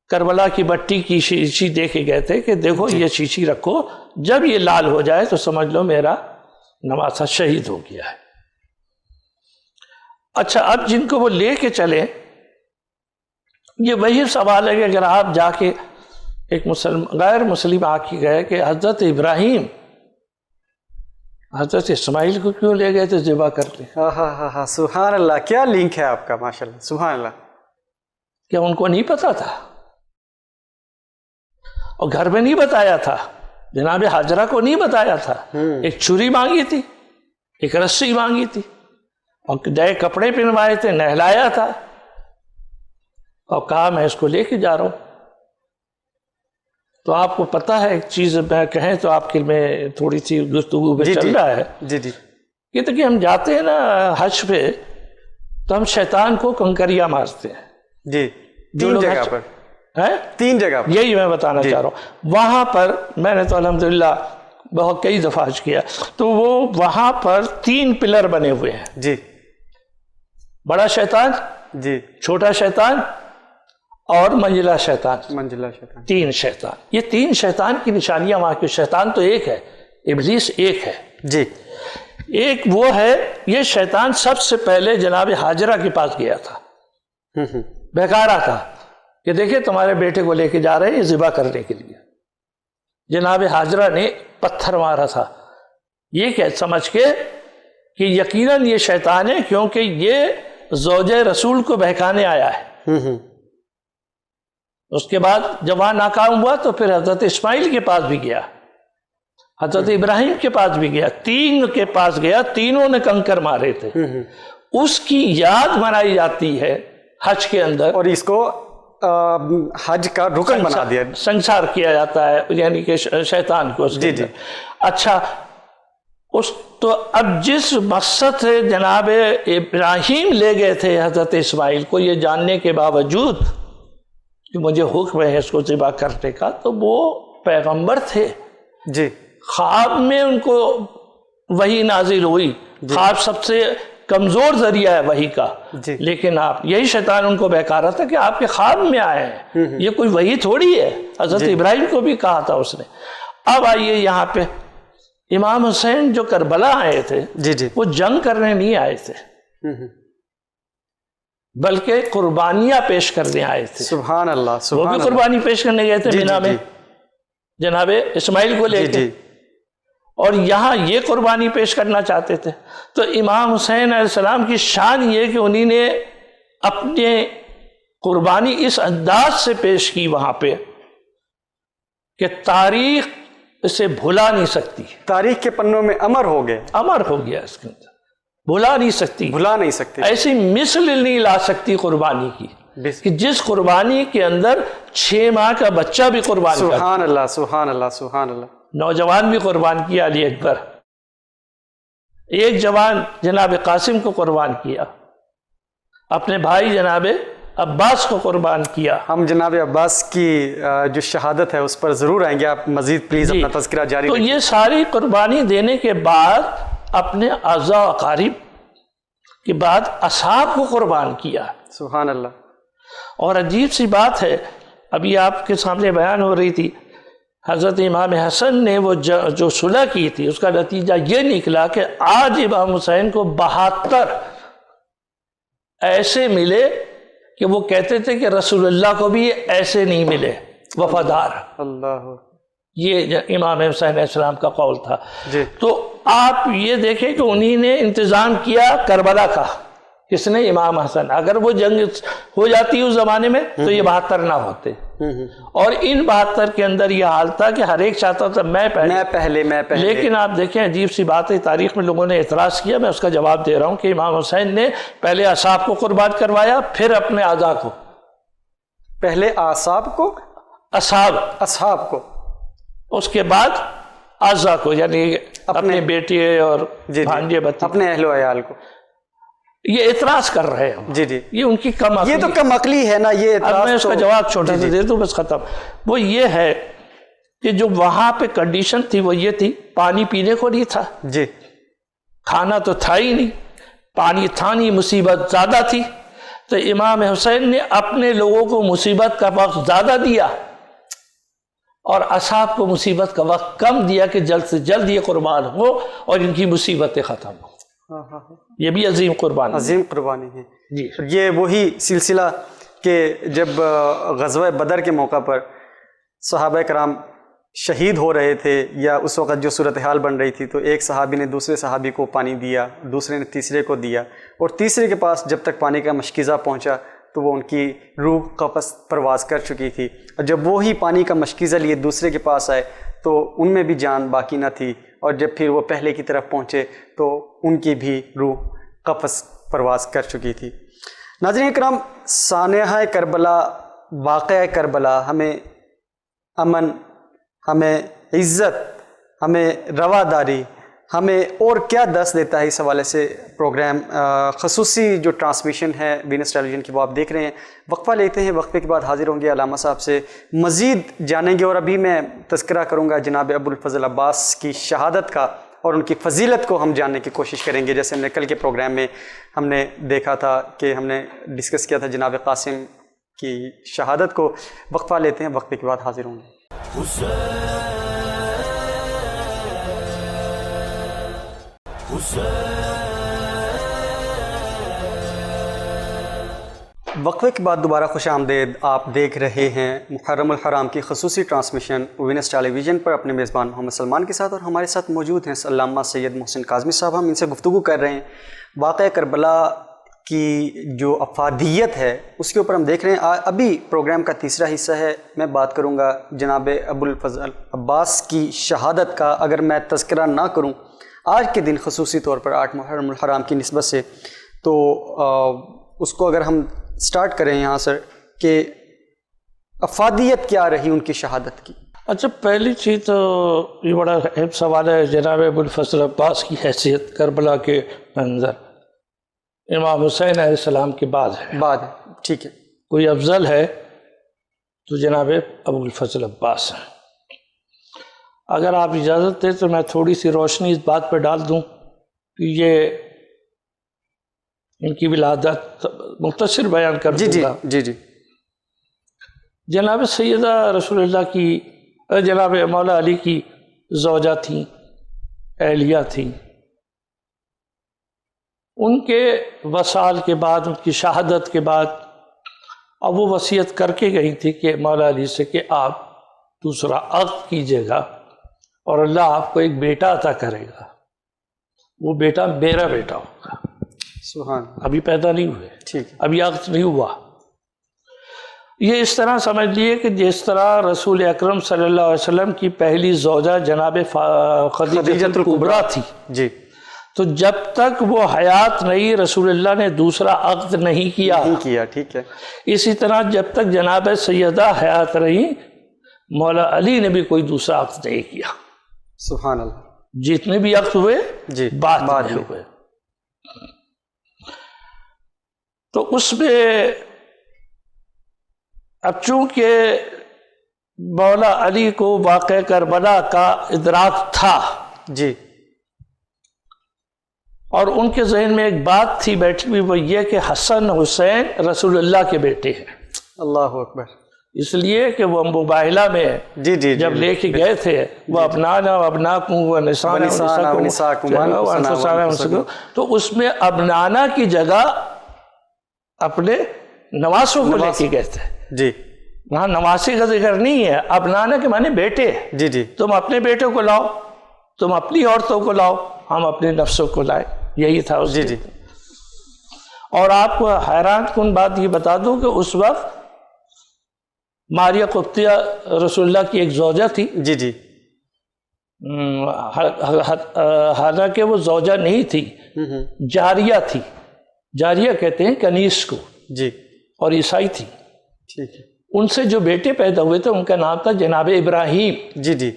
کربلا کی بٹی کی شیشی دے کے گئے تھے کہ دیکھو یہ شیشی رکھو، جب یہ لال ہو جائے تو سمجھ لو میرا نواسہ شہید ہو گیا ہے۔ اچھا، اب جن کو وہ لے کے چلے، یہ وہی سوال ہے کہ اگر آپ جا کے ایک غیر مسلم آ کے گئے کہ حضرت حضرت اسماعیل کو کیوں لے گئے تھے ذبح کرنے؟ ہاں ہاں ہاں ہاں، سبحان اللہ، کیا لنک ہے آپ کا، ماشاء اللہ، سبحان اللہ۔ کیا ان کو نہیں پتا تھا؟ اور گھر میں نہیں بتایا تھا، جناب حاجرہ کو نہیں بتایا تھا؟ ایک چھری مانگی تھی، ایک رسی مانگی تھی، اور نئے کپڑے پہنوائے تھے، نہلایا تھا، اور کہا میں اس کو لے کے جا رہا ہوں۔ تو آپ کو پتہ ہے ایک چیز میں کہیں تو آپ کے میں تھوڑی سی گفتگو پہ چل رہا ہے، جی جی، یہ تو کہ ہم جاتے ہیں نا حج پہ تو ہم شیطان کو کنکریاں مارتے ہیں۔ جی، جو تین لوگ جگہ حج پر، ہیں، 3 جگہ پر، یہی میں بتانا چاہ رہا ہوں۔ وہاں پر میں نے تو الحمدللہ بہت کئی دفعہ حج کیا، تو وہ وہاں پر 3 پلر بنے ہوئے ہیں، جی بڑا شیطان، جی، چھوٹا شیطان اور منجلا شیطان، منجلا شیطان، 3 شیطان۔ یہ 3 شیطان کی نشانیاں وہاں کی، شیطان تو ایک ہے، ابلیس ایک ہے۔ جی ایک وہ ہے، یہ شیطان سب سے پہلے جناب حاجرہ کے پاس گیا تھا، بہکارا تھا کہ دیکھیں تمہارے بیٹے کو لے کے جا رہے ہیں ذبح کرنے کے لیے۔ جناب حاجرہ نے پتھر مارا تھا، یہ کہ سمجھ کے کہ یقیناً یہ شیطان ہے، کیونکہ یہ زوجہ رسول کو بہکانے آیا ہے۔ اس کے بعد جب وہاں ناکام ہوا تو پھر حضرت اسماعیل کے پاس بھی گیا، حضرت ابراہیم کے پاس بھی گیا، 3 کے پاس گیا، تینوں نے کنکر مارے تھے۔ اس کی یاد منائی جاتی ہے حج کے اندر، اور اس کو حج کا رکن بنا دیا۔ سنسار کیا جاتا ہے، یعنی کہ شیطان کو اس کے جی اندر۔ اچھا، تو اب جس مقصد سے جناب ابراہیم لے گئے تھے حضرت اسماعیل کو، یہ جاننے کے باوجود کہ مجھے حکم ہے اس کو ذبح کرنے کا، تو وہ پیغمبر تھے، جی، خواب میں ان کو وحی نازل ہوئی، خواب سب سے کمزور ذریعہ ہے وحی کا، جی، لیکن آپ یہی شیطان ان کو بہکارا تھا کہ آپ کے خواب میں آئے ہیں، یہ کوئی وحی تھوڑی ہے۔ حضرت ابراہیم کو بھی کہا تھا اس نے۔ اب آئیے یہاں پہ امام حسین جو کربلا آئے تھے، جی جی، وہ جنگ کرنے نہیں آئے تھے، بلکہ قربانیاں پیش کرنے آئے تھے۔ سبحان اللہ، وہ سبحان بھی اللہ، قربانی پیش کرنے گئے تھے جی مینا جی میں جناب اسماعیل کو لے جی کے، جی، اور یہاں یہ قربانی پیش کرنا چاہتے تھے۔ تو امام حسین علیہ السلام کی شان یہ کہ انہی نے اپنے قربانی اس انداز سے پیش کی وہاں پہ کہ تاریخ اسے بھلا نہیں سکتی، تاریخ کے پنوں میں امر ہو گئے، امر ہو گیا اس کے اندر، بھلا نہیں سکتی، بھلا نہیں سکتے۔ ایسی مثل نہیں لا سکتی قربانی کی کہ جس قربانی کے اندر 6 ماہ کا بچہ بھی قربان کر، سبحان اللہ، سبحان اللہ، سبحان اللہ، نوجوان بھی قربان کیا، علی اکبر، ایک جوان جناب قاسم کو قربان کیا، اپنے بھائی جناب عباس کو قربان کیا۔ ہم جناب عباس کی جو شہادت ہے اس پر ضرور آئیں گے، آپ مزید پلیز اپنا تذکرہ جاری تو رکھیں۔ یہ ساری قربانی دینے کے بعد اپنے اعزاء و اقارب کے بعد اصحاب کو قربان کیا۔ سبحان اللہ، اور عجیب سی بات ہے، ابھی آپ کے سامنے بیان ہو رہی تھی، حضرت امام حسن نے وہ جو صلح کی تھی، اس کا نتیجہ یہ نکلا کہ آج امام حسین کو 72 ایسے ملے کہ وہ کہتے تھے کہ رسول اللہ کو بھی ایسے نہیں ملے وفادار۔ اللہ، یہ امام حسین علیہ السلام کا قول تھا۔ جی، تو آپ یہ دیکھیں کہ انہی نے انتظام کیا کربلا کا، کس نے؟ امام حسن۔ اگر وہ جنگ ہو جاتی اس زمانے میں تو یہ 72 نہ ہوتے، اور ان 72 کے اندر یہ حال تھا کہ ہر ایک چاہتا تھا میں پہلے۔ لیکن آپ دیکھیں عجیب سی بات ہے، تاریخ میں لوگوں نے اعتراض کیا، میں اس کا جواب دے رہا ہوں کہ امام حسین نے پہلے اصحاب کو قربان کروایا، پھر اپنے اعضاء کو، پہلے اعصاب کو، اصحاب کو، اس کے بعد اعضاء کو، یعنی اپنے بیٹے اور بھانجے بھتی، اپنے اہل و عیال کو۔ یہ اعتراض کر رہے ہیں، جی جی، یہ ان کی کم عقلی، یہ تو کم عقلی ہے نا، یہ اب اعتراض۔ میں اس کا جواب چھوٹا سا دے دوں بس ختم۔ وہ یہ ہے کہ جو وہاں پہ کنڈیشن تھی وہ یہ تھی، پانی پینے کو نہیں تھا، جی، کھانا تو تھا ہی نہیں، پانی تھا نہیں، مصیبت زیادہ تھی، تو امام حسین نے اپنے لوگوں کو مصیبت کا وقت زیادہ دیا اور اصحاب کو مصیبت کا وقت کم دیا کہ جلد سے جلد یہ قربان ہو اور ان کی مصیبتیں ختم ہو۔ یہ بھی عظیم قربانی، عظیم قربانی ہے جی۔ یہ وہی سلسلہ کہ جب غزوہ بدر کے موقع پر صحابہ کرام شہید ہو رہے تھے یا اس وقت جو صورتحال بن رہی تھی، تو ایک صحابی نے دوسرے صحابی کو پانی دیا، دوسرے نے تیسرے کو دیا، اور تیسرے کے پاس جب تک پانی کا مشکیزہ پہنچا تو وہ ان کی روح قفس پرواز کر چکی تھی، اور جب وہی پانی کا مشکیزہ لیے دوسرے کے پاس آئے تو ان میں بھی جان باقی نہ تھی، اور جب پھر وہ پہلے کی طرف پہنچے تو ان کی بھی روح قفس پرواز کر چکی تھی۔ ناظرین کرام، سانحہ کربلا، واقعہ کربلا ہمیں امن، ہمیں عزت، ہمیں رواداری، ہمیں اور کیا درس دیتا ہے، اس حوالے سے پروگرام خصوصی جو ٹرانسمیشن ہے وینس ٹیلی ویژن کی وہ آپ دیکھ رہے ہیں۔ وقفہ لیتے ہیں، وقفے کے بعد حاضر ہوں گے، علامہ صاحب سے مزید جانیں گے، اور ابھی میں تذکرہ کروں گا جناب ابوالفضل عباس کی شہادت کا، اور ان کی فضیلت کو ہم جاننے کی کوشش کریں گے، جیسے ہم نے کل کے پروگرام میں ہم نے دیکھا تھا کہ ہم نے ڈسکس کیا تھا جناب قاسم کی شہادت کو۔ وقفہ لیتے ہیں، وقفے کے بعد حاضر ہوں گے۔ وقفے کے بعد دوبارہ خوش آمدید۔ آپ دیکھ رہے ہیں محرم الحرام کی خصوصی ٹرانسمیشن وینس ٹیلی ویژن پر اپنے میزبان محمد سلمان کے ساتھ، اور ہمارے ساتھ موجود ہیں علامہ سید محسن کاظمی صاحب۔ ہم ان سے گفتگو کر رہے ہیں واقعہ کربلا کی جو افادیت ہے اس کے اوپر ہم دیکھ رہے ہیں۔ ابھی پروگرام کا تیسرا حصہ ہے، میں بات کروں گا جناب ابوالفضل عباس کی شہادت کا۔ اگر میں تذکرہ نہ کروں آج کے دن خصوصی طور پر 8 محرم الحرام کی نسبت سے، تو اس کو اگر ہم سٹارٹ کریں یہاں سے کہ افادیت کیا رہی ان کی شہادت کی۔ اچھا، پہلی چیز تو یہ بڑا اہم سوال ہے، جناب ابوالفضل عباس کی حیثیت کربلا کے منظر امام حسین علیہ السلام کے بعد ہے، ٹھیک ہے، کوئی افضل ہے تو جناب ابوالفضل عباس ہیں۔ اگر آپ اجازت دیں تو میں تھوڑی سی روشنی اس بات پر ڈال دوں کہ یہ ان کی ولادت مختصر بیان کر دوں گا۔ جی جناب سیدہ رسول اللہ کی، جناب مولا علی کی زوجہ تھیں، اہلیہ تھیں۔ ان کے وصال کے بعد، ان کی شہادت کے بعد، اب وہ وصیت کر کے گئی تھی کہ مولا علی سے کہ آپ دوسرا عقد کیجیے گا اور اللہ آپ کو ایک بیٹا عطا کرے گا، وہ بیٹا میرا بیٹا ہوگا۔ سبحان، ابھی پیدا نہیں ہوئے، ٹھیک، ابھی عقد نہیں ہوا۔ یہ اس طرح سمجھ لیے کہ جس طرح رسول اکرم صلی اللہ علیہ وسلم کی پہلی زوجہ جناب خدیجہ الکبریٰ تھی، جی، تو جب تک وہ حیات نہیں رسول اللہ نے دوسرا عقد نہیں کیا، ٹھیک ہے۔ اسی طرح جب تک جناب سیدہ حیات رہی مولا علی نے بھی کوئی دوسرا عقد نہیں کیا۔ سبحان اللہ، جتنے بھی عقد ہوئے جی بعد میں ہوئے۔ تو اس میں اب چونکہ مولا علی کو واقعہ کربلا کا ادراک تھا، جی، اور ان کے ذہن میں ایک بات تھی بیٹھی ہوئی، وہ یہ کہ حسن حسین رسول اللہ کے بیٹے ہیں۔ اللہ اکبر۔ اس لیے کہ وہ مباہلہ میں جب لے کے گئے تھے وہ ابنانا و ابناکم و نساکم، تو اس میں ابنانا کی جگہ اپنے نواسوں کو لے کے گئے تھے۔ جی، وہاں نواسی کا ذکر نہیں ہے، ابنانا کے معنی بیٹے۔ جی، تم اپنے بیٹوں کو لاؤ، تم اپنی عورتوں کو لاؤ، ہم اپنے نفسوں کو لائے، یہی تھا اس جی۔ اور آپ کو حیران کن بات یہ بتا دوں کہ اس وقت ماریہ قبطیہ رسول اللہ کی ایک زوجہ تھی، جی، حالانکہ وہ زوجہ نہیں تھی، جاریہ تھی۔ جاریہ کہتے ہیں کنیز کو، جی، اور عیسائی تھی۔ ٹھیک ہے۔ ان سے جو بیٹے پیدا ہوئے تھے ان کا نام تھا جناب ابراہیم۔ جی،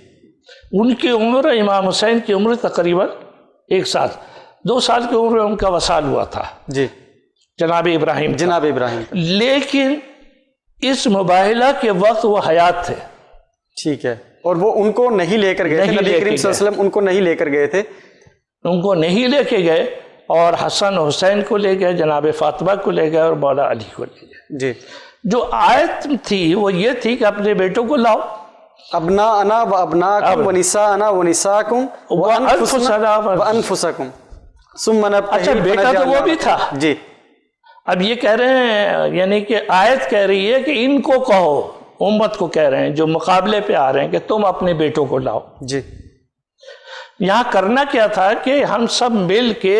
ان کی عمر امام حسین کی عمر تقریباً 1 سال، 2 سال کی عمر میں ان کا وصال ہوا تھا، جی، جناب ابراہیم۔ لیکن اس مباہلہ کے وقت وہ حیات تھے، ٹھیک ہے، اور وہ ان کو نہیں لے کر گئے تھے، نبی کریم صلی اللہ علیہ وسلم ان کو نہیں لے کر گئے تھے، ان کو نہیں لے کے گئے، اور حسن حسین کو لے گئے، جناب فاطمہ کو لے گئے، اور مولا علی کو لے گئے۔ جی، جو آیت تھی وہ یہ تھی کہ اپنے بیٹوں کو لاؤ، ابناءنا و ابناکم و نساءنا و نساکم و انفسنا و انفسکم ثم نبتہل اچھا، بیٹا تو وہ بھی تھا۔ جی، اب یہ کہہ رہے ہیں، یعنی کہ آیت کہہ رہی ہے کہ ان کو کہو، امت کو کہہ رہے ہیں جو مقابلے پہ آ رہے ہیں کہ تم اپنے بیٹوں کو لاؤ. جی یہاں کرنا کیا تھا کہ ہم سب مل کے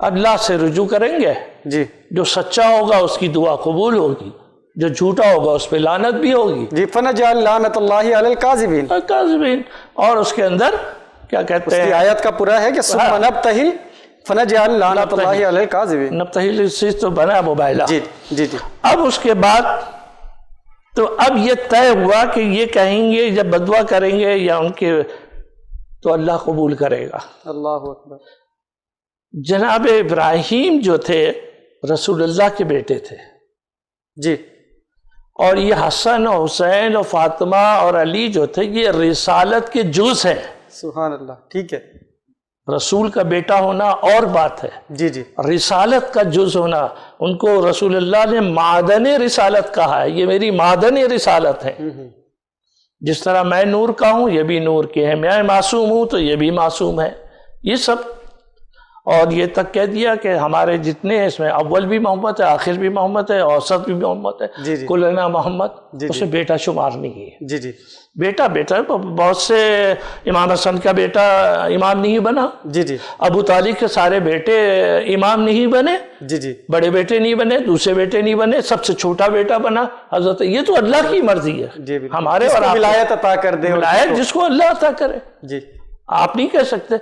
اللہ سے رجوع کریں گے. جی جو سچا ہوگا اس کی دعا قبول ہوگی، جو جھوٹا ہوگا اس پہ لعنت بھی ہوگی. جی فنجعل لعنت اللہ علی الکاذبین. کاذبین. اور اس کے اندر کیا کہتے اس کی ہیں، آیت کا پورا ہے کہ ثم نبتہل فنجعل لعنت اللہ علی الکاذبین. نبتہل سے تو بنا موبائلہ. جی جی جی اب اس کے بعد تو اب یہ طے ہوا کہ یہ کہیں گے جب بدعا کریں گے یا ان کے تو اللہ قبول کرے گا. اللہ اکبر. جناب ابراہیم جو تھے رسول اللہ کے بیٹے تھے، جی اور یہ حسن و حسین و فاطمہ اور علی جو تھے یہ رسالت کے جز ہیں. سبحان اللہ. ٹھیک ہے. رسول کا بیٹا ہونا اور بات ہے، جی جی رسالت کا جز ہونا. ان کو رسول اللہ نے معدن رسالت کہا ہے، یہ میری معدن رسالت ہے. جس طرح میں نور کا ہوں یہ بھی نور کے ہیں، میں معصوم ہوں تو یہ بھی معصوم ہے. یہ سب، اور یہ تک کہہ دیا کہ ہمارے جتنے ہیں اس میں اول بھی محمد ہے، آخر بھی محمد ہے، اوسط بھی محمد ہے. جی جی کلنا محمد. جی اسے بیٹا شمار نہیں ہے. جی جی بیٹا بہت سے، امام حسن کا بیٹا امام نہیں بنا، جی جی ابو طالب کے سارے بیٹے امام نہیں بنے، جی جی بڑے بیٹے نہیں بنے، دوسرے بیٹے نہیں بنے، سب سے چھوٹا بیٹا بنا حضرت. یہ تو اللہ کی مرضی ہے. جی بالکل. ہمارے جس اور کو آپ کو ولایت عطا کر دے، ولایت جس کو اللہ عطا کرے. جی آپ نہیں کہہ سکتے.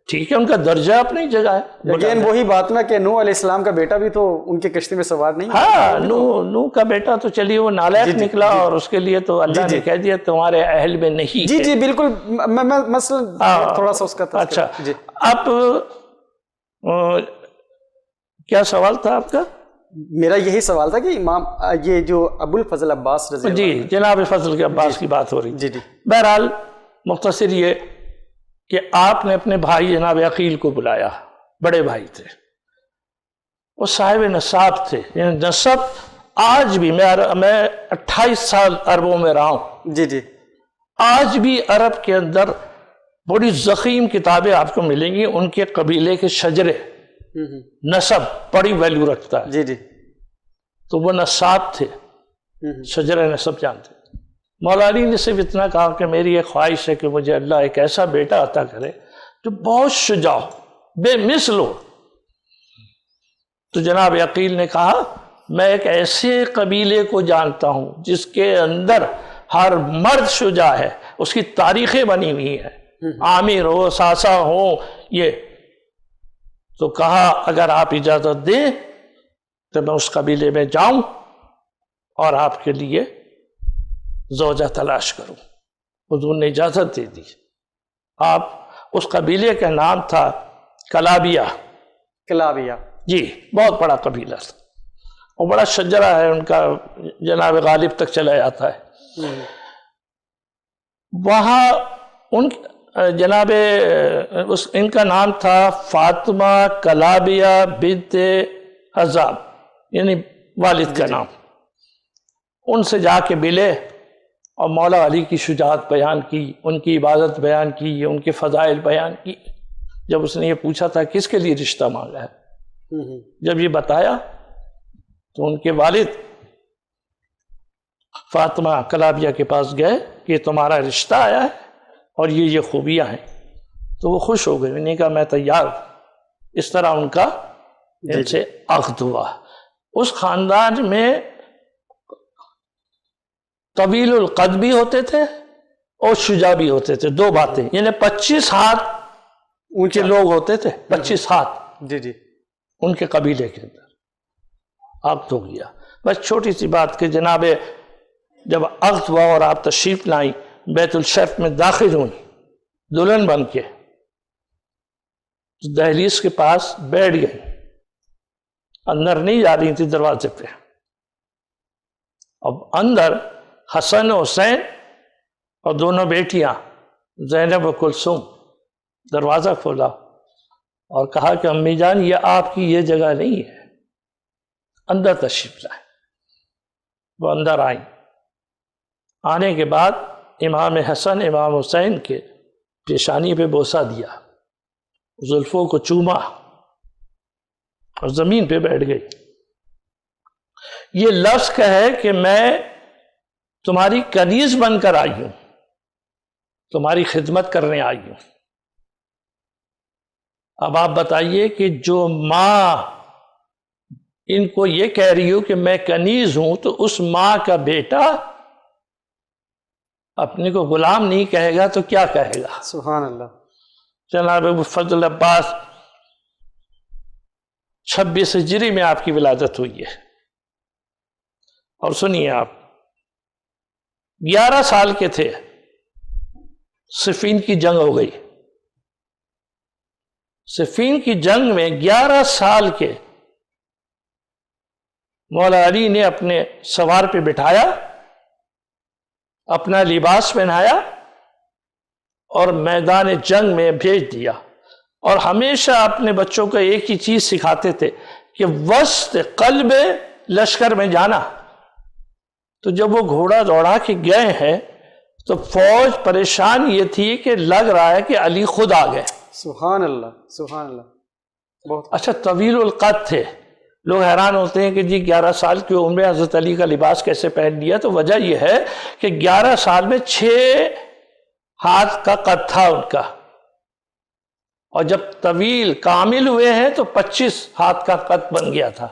ٹھیک ہے ان کا درجہ اپنی جگہ ہے. لیکن وہی بات نا کہ نوح علیہ السلام کا بیٹا بھی تو ان کی کشتی میں سوار نہیں. ہاں نو کا بیٹا تو چلیے وہ نالائق نکلا، اور اس کے لیے تو اللہ نے کہہ دیا تمہارے اہل میں نہیں. جی جی بالکل. میں مثلا تھوڑا سا اس کا اچھا. جی اب کیا سوال تھا آپ کا؟ میرا یہی سوال تھا کہ امام یہ جو ابو الفضل عباس رضی جی جناب فضل کے عباس کی بات ہو رہی. جی جی بہرحال مختصر یہ کہ آپ نے اپنے بھائی جناب عقیل کو بلایا، بڑے بھائی تھے، وہ صاحب نصاب تھے. یعنی نصب آج بھی، میں 28 سال عربوں میں رہا ہوں، جی جی آج بھی عرب کے اندر بڑی ضخیم کتابیں آپ کو ملیں گی. ان کے قبیلے کے شجرے، نصب بڑی ویلیو رکھتا ہے. جی جی تو وہ نصاب تھے، شجر نصب جانتے. مولا علی نے صرف اتنا کہا کہ میری ایک خواہش ہے کہ مجھے اللہ ایک ایسا بیٹا عطا کرے جو بہت شجاع ہو، بے مثل ہو. تو جناب عقیل نے کہا میں ایک ایسے قبیلے کو جانتا ہوں جس کے اندر ہر مرد شجاع ہے، اس کی تاریخیں بنی ہوئی ہیں، عامر ہو، ساسا ہو. یہ تو کہا اگر آپ اجازت دیں تو میں اس قبیلے میں جاؤں اور آپ کے لیے زوجہ تلاش کروں. حضور نے اجازت دے دی. آپ اس قبیلے کا نام تھا کلابیہ. کلابیہ. جی بہت بڑا قبیلہ تھا، اور بڑا شجرہ ہے ان کا، جناب غالب تک چلا جاتا ہے. وہاں ان جناب ان کا نام تھا فاطمہ کلابیہ بنت عذاب، یعنی والد کا نام. ان سے جا کے ملے اور مولا علی کی شجاعت بیان کی، ان کی عبادت بیان کی، ان کے فضائل بیان کی. جب اس نے یہ پوچھا تھا کس کے لیے رشتہ مانگا ہے، جب یہ بتایا تو ان کے والد فاطمہ کلابیہ کے پاس گئے کہ تمہارا رشتہ آیا ہے اور یہ خوبیاں ہیں. تو وہ خوش ہو گئے. انہوں نے کہا میں تیار ہوں. اس طرح ان کا ان سے عقد ہوا. اس خاندان میں طویل القد بھی ہوتے تھے اور شجاع بھی ہوتے تھے. دو باتیں، یعنی 25 ہاتھ اونچے لوگ ہوتے تھے، 25 ہاتھ. جی جی ان کے قبیلے کے اندر عقد ہو گیا. بس چھوٹی سی بات کہ جناب جب عقد ہوا اور آپ تشریف لائیں، بیت الشرف میں داخل ہوئی دلہن بن کے، تو دہلیز کے پاس بیٹھ گئی، اندر نہیں جا رہی تھی دروازے پہ. اب اندر حسن و حسین اور دونوں بیٹیاں زینب و کلثوم. دروازہ کھولا اور کہا کہ امی جان یہ آپ کی یہ جگہ نہیں ہے، اندر تشریف لائیں. وہ اندر آئیں. آنے کے بعد امام حسن امام حسین کے پیشانی پہ بوسہ دیا، زلفوں کو چوما اور زمین پہ بیٹھ گئی. یہ لفظ کہے کہ میں تمہاری کنیز بن کر آئی ہوں، تمہاری خدمت کرنے آئی ہوں۔ اب آپ بتائیے کہ جو ماں ان کو یہ کہہ رہی ہو کہ میں کنیز ہوں، تو اس ماں کا بیٹا اپنے کو غلام نہیں کہے گا تو کیا کہے گا؟ سبحان اللہ۔ جناب ابو فضل عباس 26 ہجری میں آپ کی ولادت ہوئی ہے، اور سنیے آپ 11 سال کے تھے، صفین کی جنگ ہو گئی۔ صفین کی جنگ میں 11 سال کے مولا علی نے اپنے سوار پہ بٹھایا، اپنا لباس پہنایا اور میدان جنگ میں بھیج دیا، اور ہمیشہ اپنے بچوں کو ایک ہی چیز سکھاتے تھے کہ وسط قلب لشکر میں جانا۔ تو جب وہ گھوڑا دوڑا کے گئے ہیں تو فوج پریشان یہ تھی کہ لگ رہا ہے کہ علی خود آ گئے۔ سبحان اللہ، سبحان اللہ۔ بہت اچھا، طویل القد تھے، لوگ حیران ہوتے ہیں کہ جی 11 سال کی عمر میں حضرت علی کا لباس کیسے پہن لیا؟ تو وجہ یہ ہے کہ 11 سال میں 6 ہاتھ کا قد تھا ان کا، اور جب طویل کامل ہوئے ہیں تو 25 ہاتھ کا قد بن گیا تھا،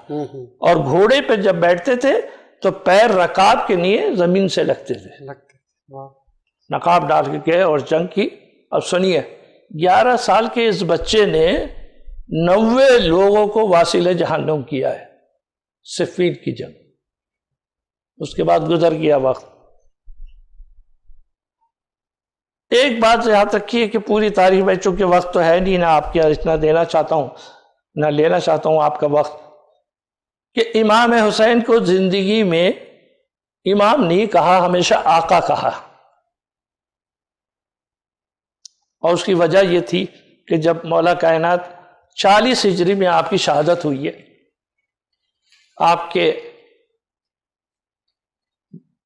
اور گھوڑے پہ جب بیٹھتے تھے تو پیر رکاب کے لیے زمین سے لگتے تھے، نقاب ڈال کے گئے اور جنگ کی۔ اب سنیے، 11 سال کے اس بچے نے 90 لوگوں کو واصل جہنم کیا ہے، صفین کی جنگ۔ اس کے بعد گزر گیا وقت۔ ایک بات یاد رکھیے کہ پوری تاریخ میں چونکہ وقت تو ہے نہیں، نہ آپ کیا اتنا دینا چاہتا ہوں نہ لینا چاہتا ہوں آپ کا وقت، کہ امام حسین کو زندگی میں امام نہیں کہا، ہمیشہ آقا کہا، اور اس کی وجہ یہ تھی کہ جب مولا کائنات 40 ہجری میں آپ کی شہادت ہوئی ہے، آپ کے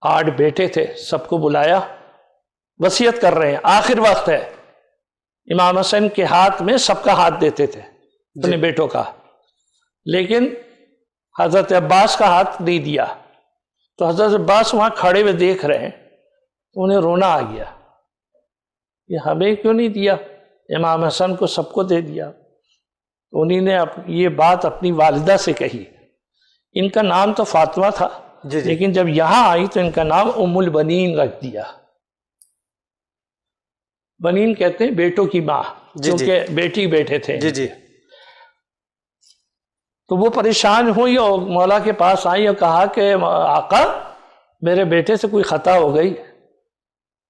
8 بیٹے تھے، سب کو بلایا، وصیت کر رہے ہیں، آخر وقت ہے۔ امام حسین کے ہاتھ میں سب کا ہاتھ دیتے تھے اپنے بیٹوں کا، لیکن حضرت عباس کا ہاتھ نہیں دیا۔ تو حضرت عباس وہاں کھڑے ہوئے دیکھ رہے ہیں، تو انہیں رونا آ گیا، یہ ہمیں کیوں نہیں دیا؟ امام حسن کو سب کو دے دیا۔ تو انہی نے یہ بات اپنی والدہ سے کہی۔ ان کا نام تو فاطمہ تھا، لیکن جب یہاں آئی تو ان کا نام ام البنین رکھ دیا۔ بنین کہتے ہیں بیٹوں کی ماں، کیونکہ بیٹی بیٹے تھے۔ تو وہ پریشان ہوئی اور مولا کے پاس آئی اور کہا کہ آقا میرے بیٹے سے کوئی خطا ہو گئی،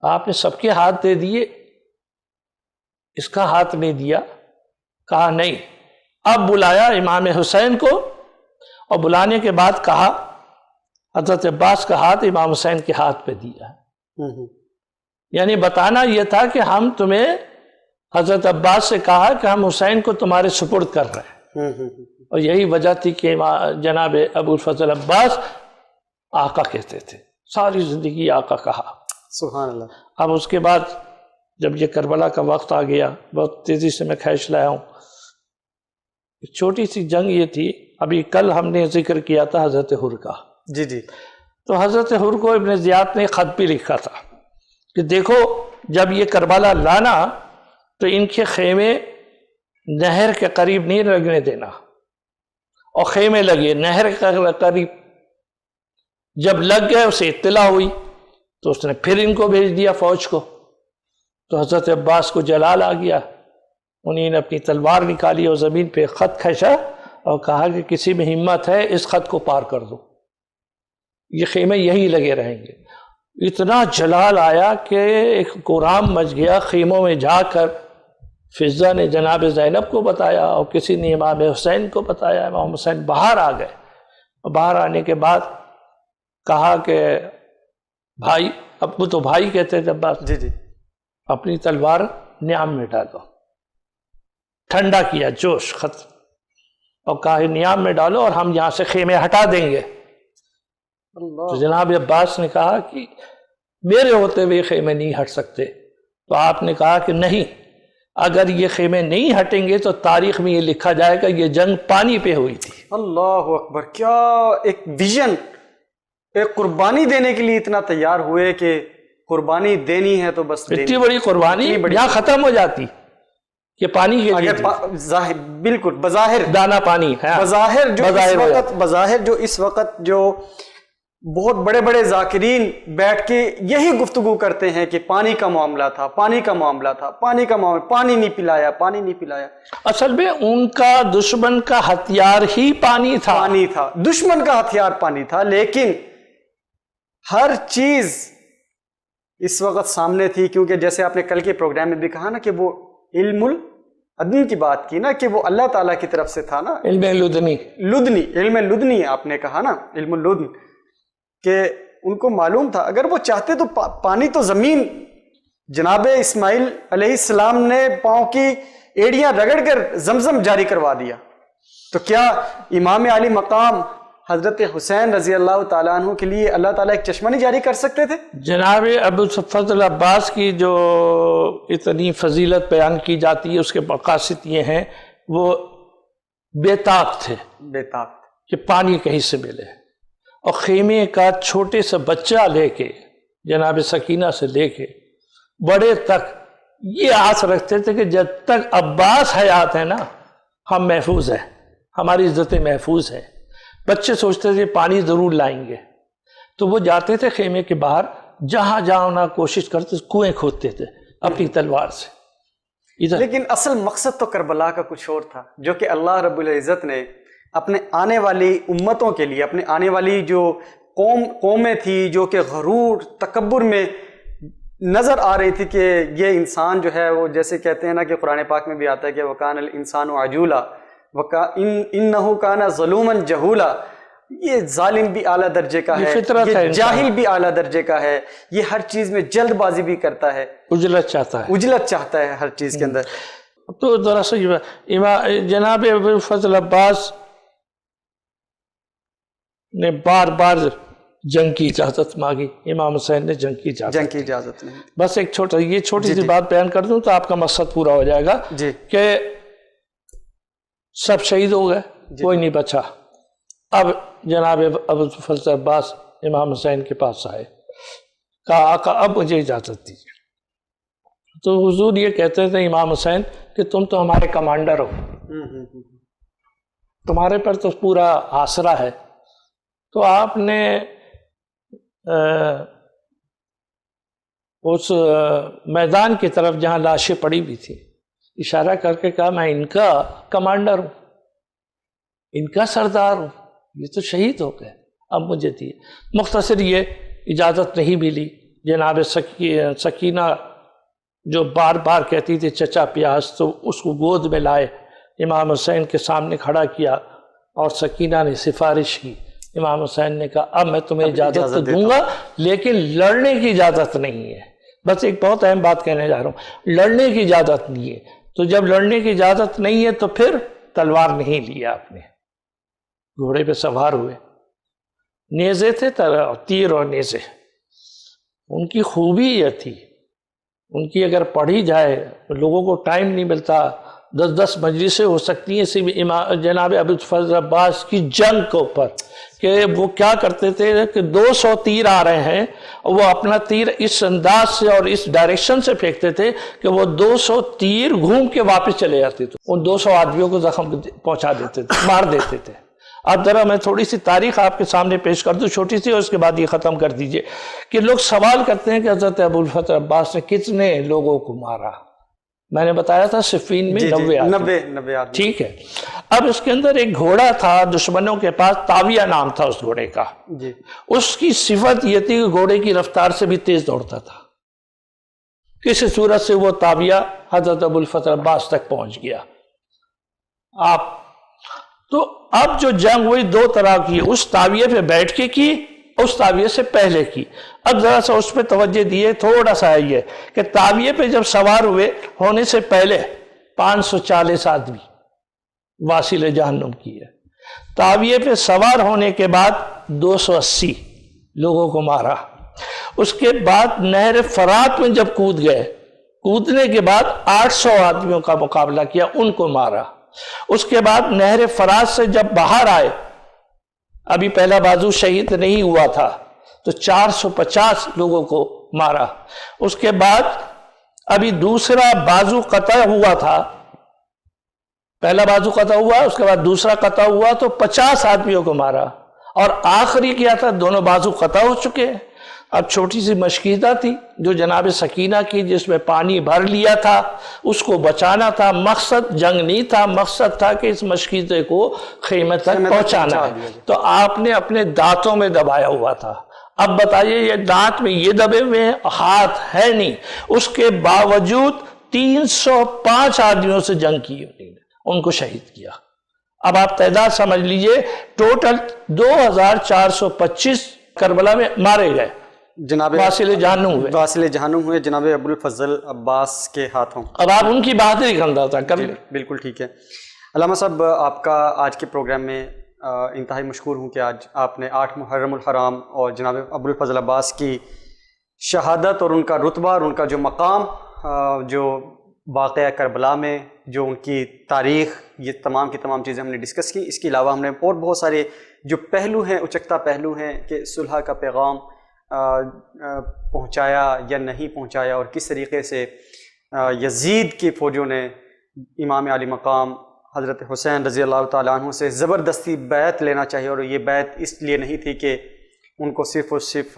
آپ نے سب کے ہاتھ دے دیے، اس کا ہاتھ نہیں دیا۔ کہا نہیں۔ اب بلایا امام حسین کو، اور بلانے کے بعد کہا حضرت عباس کا ہاتھ امام حسین کے ہاتھ پہ دیا۔ یعنی بتانا یہ تھا کہ ہم تمہیں، حضرت عباس سے کہا کہ ہم حسین کو تمہارے سپرد کر رہے ہیں، اور یہی وجہ تھی کہ جناب ابو الفضل عباس آقا کہتے تھے، ساری زندگی آقا کہا۔ سبحان اللہ۔ اب اس کے بعد جب یہ کربلا کا وقت آ گیا، بہت تیزی سے میں کھینچ لایا ہوں، ایک چھوٹی سی جنگ یہ تھی، ابھی کل ہم نے ذکر کیا تھا حضرت حر کا۔ تو حضرت حر کو ابن زیاد نے خط بھی لکھا تھا کہ دیکھو جب یہ کربلا لانا تو ان کے خیمے نہر کے قریب نہیں لگنے دینا، اور خیمے لگے نہر کے قریب۔ جب لگ گئے اسے اطلاع ہوئی تو اس نے پھر ان کو بھیج دیا فوج کو۔ تو حضرت عباس کو جلال آ گیا، انہیں نے اپنی تلوار نکالی اور زمین پہ خط کھینچا اور کہا کہ کسی میں ہمت ہے اس خط کو پار کر دو، یہ خیمے یہی لگے رہیں گے۔ اتنا جلال آیا کہ ایک کورام مچ گیا خیموں میں جا کر۔ فضہ نے جناب زینب کو بتایا اور کسی نے امام حسین کو بتایا۔ امام حسین باہر آ گئے، اور باہر آنے کے بعد کہا کہ بھائی، ابو تو بھائی کہتے تھے عباس، اپنی تلوار نیام میں ڈالو۔ ٹھنڈا کیا جوش ختم، اور کہا نیام میں ڈالو اور ہم یہاں سے خیمے ہٹا دیں گے۔ تو جناب عباس نے کہا کہ میرے ہوتے ہوئے خیمے نہیں ہٹ سکتے۔ تو آپ نے کہا کہ نہیں، اگر یہ خیمے نہیں ہٹیں گے تو تاریخ میں یہ لکھا جائے گا یہ جنگ پانی پہ ہوئی تھی۔ اللہ اکبر، کیا ایک ویژن، ایک قربانی دینے کے لیے اتنا تیار ہوئے کہ قربانی دینی ہے تو بس اتنی بڑی قربانی یہاں ختم ہو جاتی کہ پانی کے لیے ظاہر، بالکل بظاہر دانا پانی ہے، بظاہر جو اس وقت جو بہت بڑے بڑے ذاکرین بیٹھ کے یہی گفتگو کرتے ہیں کہ پانی کا معاملہ تھا، پانی کا معاملہ تھا، پانی کا معاملہ، پانی نہیں پلایا، پانی نہیں پلایا۔ اصل میں ان کا دشمن کا ہتھیار ہی پانی تھا، پانی تھا، دشمن کا ہتھیار پانی تھا، لیکن ہر چیز اس وقت سامنے تھی، کیونکہ جیسے آپ نے کل کے پروگرام میں بھی کہا نا کہ وہ علم العدن کی بات کی نا، کہ وہ اللہ تعالیٰ کی طرف سے تھا نا، علم لدنی، علم لدنی آپ نے کہا نا، علم اللدن، کہ ان کو معلوم تھا اگر وہ چاہتے تو پانی تو زمین، جناب اسماعیل علیہ السلام نے پاؤں کی ایڑیاں رگڑ کر زمزم جاری کروا دیا، تو کیا امام علی مقام حضرت حسین رضی اللہ تعالیٰ عنہ کے لیے اللہ تعالیٰ ایک چشمہ نہیں جاری کر سکتے تھے؟ جناب ابو الفضل عباس کی جو اتنی فضیلت بیان کی جاتی ہے اس کے مقاصد یہ ہیں، وہ بے طاق تھے، بے طاق کہ پانی کہیں سے ملے، اور خیمے کا چھوٹے سے بچہ لے کے، جناب سکینہ سے لے کے بڑے تک یہ آس رکھتے تھے کہ جب تک عباس حیات ہے نا ہم محفوظ ہیں، ہماری عزتیں محفوظ ہیں۔ بچے سوچتے تھے پانی ضرور لائیں گے، تو وہ جاتے تھے خیمے کے باہر، جہاں جہاں کوشش کرتے کنویں کھودتے تھے اپنی تلوار سے۔ لیکن اصل مقصد تو کربلا کا کچھ اور تھا، جو کہ اللہ رب العزت نے اپنے آنے والی امتوں کے لیے، اپنے آنے والی جو قومیں تھی جو کہ غرور تکبر میں نظر آ رہی تھی کہ یہ انسان جو ہے وہ، جیسے کہتے ہیں نا کہ قرآن پاک میں بھی آتا ہے کہ وَكَانَ الْإِنسَانُ عَجُولًا إِنَّهُ كَانَ ظَلُومًا جَهُولًا، یہ ظالم بھی اعلیٰ درجے کا ہے، یہ جاہل بھی اعلیٰ درجے کا ہے، یہ ہر چیز میں جلد بازی بھی کرتا ہے، اجلت چاہتا ہے ہر چیز کے اندر۔ تو دراصل جناب ابو الفضل عباس نے بار بار جنگ کی اجازت مانگی، امام حسین نے جنگ کی اجازت نہیں۔ بس ایک چھوٹی سی بات بیان کر دوں تو آپ کا مقصد پورا ہو جائے گا، کہ سب شہید ہو گئے، کوئی نہیں بچا۔ اب جناب ابو الفضل عباس امام حسین کے پاس آئے، کہا آقا اب مجھے اجازت دیجیے۔ تو حضور یہ کہتے تھے امام حسین کہ تم تو ہمارے کمانڈر ہو، تمہارے پر تو پورا آسرا ہے، تو آپ نے اس میدان کی طرف جہاں لاشیں پڑی ہوئی تھی اشارہ کر کے کہا میں ان کا کمانڈر ہوں، ان کا سردار ہوں، یہ تو شہید ہو گئے، اب مجھے دیے۔ مختصر یہ اجازت نہیں ملی۔ جناب سکینہ جو بار بار کہتی تھی چچا پیاز، تو اس کو گود میں لائے، امام حسین کے سامنے کھڑا کیا، اور سکینہ نے سفارش کی۔ امام حسین نے کہا اب میں تمہیں اجازت دوں گا، لیکن لڑنے کی اجازت نہیں ہے۔ بس ایک بہت اہم بات کہنے جا رہا ہوں، لڑنے کی اجازت نہیں ہے۔ تو جب لڑنے کی اجازت نہیں ہے تو پھر تلوار نہیں لیا آپ نے، گھوڑے پہ سوار ہوئے، نیزے تھے، تیر اور نیزے۔ ان کی خوبی یہ تھی، ان کی اگر پڑھی جائے لوگوں کو ٹائم نہیں ملتا، 10 مجلسیں ہو سکتی ہیں صرف جناب ابو الفضل عباس کی جنگ کے اوپر، کہ وہ کیا کرتے تھے کہ 200 تیر آ رہے ہیں، وہ اپنا تیر اس انداز سے اور اس ڈائریکشن سے پھینکتے تھے کہ وہ 200 تیر گھوم کے واپس چلے جاتے تھے، ان 200 آدمیوں کو زخم پہنچا دیتے تھے، مار دیتے تھے۔ اب ذرا میں تھوڑی سی تاریخ آپ کے سامنے پیش کر دوں چھوٹی سی، اور اس کے بعد یہ ختم کر دیجئے، کہ لوگ سوال کرتے ہیں کہ حضرت ابو الفضل عباس نے کتنے لوگوں کو مارا۔ میں نے بتایا تھا صفین میں 90 آدمی، ٹھیک ہے۔ اب اس کے اندر ایک گھوڑا تھا دشمنوں کے پاس، تاویہ نام تھا اس گھوڑے کا، اس کی صفت یہ تھی کہ گھوڑے کی رفتار سے بھی تیز دوڑتا تھا۔ کسی صورت سے وہ تاویہ حضرت ابو الفضل عباس تک پہنچ گیا۔ تو اب جو جنگ ہوئی 2 طرح کی، اس تاویے پہ بیٹھ کے کی، اس تاویے سے پہلے کی۔ اب ذرا سا اس پہ توجہ دیے، تھوڑا سا یہ کہ تاویے پہ جب سوار ہونے سے پہلے 540 آدمی واصل جہنم کی ہے، تاویے پہ سوار ہونے کے بعد 280 لوگوں کو مارا۔ اس کے بعد نہر فرات میں جب کود گئے کودنے کے بعد 800 آدمیوں کا مقابلہ کیا، ان کو مارا۔ اس کے بعد نہر فرات سے جب باہر آئے، ابھی پہلا بازو شہید نہیں ہوا تھا، تو 450 لوگوں کو مارا۔ اس کے بعد ابھی دوسرا بازو قطع ہوا تھا، پہلا بازو قطع ہوا، اس کے بعد دوسرا قطع ہوا تو 50 آدمیوں کو مارا، اور آخری کیا تھا، دونوں بازو قطع ہو چکے ہیں۔ اب چھوٹی سی مشکیزہ تھی جو جناب سکینہ کی، جس میں پانی بھر لیا تھا، اس کو بچانا تھا۔ مقصد جنگ نہیں تھا، مقصد تھا کہ اس مشکیزے کو خیمے تک پہنچانا ہے، تو آپ نے اپنے دانتوں میں دبایا ہوا تھا۔ اب بتائیے، یہ دانت میں یہ دبے ہوئے ہیں، ہاتھ ہے نہیں، اس کے باوجود 305 آدمیوں سے جنگ کی، ان کو شہید کیا۔ اب آپ تعداد سمجھ لیجئے، ٹوٹل 2425 کربلا میں مارے گئے، جناب واصل جہنم ہوئے، واصل جہنم ہوئے جناب ابوالفضل عباس کے ہاتھوں۔ اب آپ ان کی بہادری کا اندازہ کر لیں۔ بالکل ٹھیک ہے علامہ صاحب، آپ کا آج کے پروگرام میں انتہائی مشکور ہوں کہ آج آپ نے 8 محرم الحرام اور جناب ابوالفضل عباس کی شہادت اور ان کا رتبہ اور ان کا جو مقام، جو واقعہ کربلا میں جو ان کی تاریخ، یہ تمام کی تمام چیزیں ہم نے ڈسکس کی۔ اس کے علاوہ ہم نے اور بہت سارے جو پہلو ہیں، اچکتا پہلو ہیں کہ صلح کا پیغام پہنچایا یا نہیں پہنچایا، اور کس طریقے سے یزید کی فوجوں نے امام علی مقام حضرت حسین رضی اللہ تعالیٰ عنہ سے زبردستی بیعت لینا چاہیے، اور یہ بیعت اس لیے نہیں تھی کہ ان کو صرف اور صرف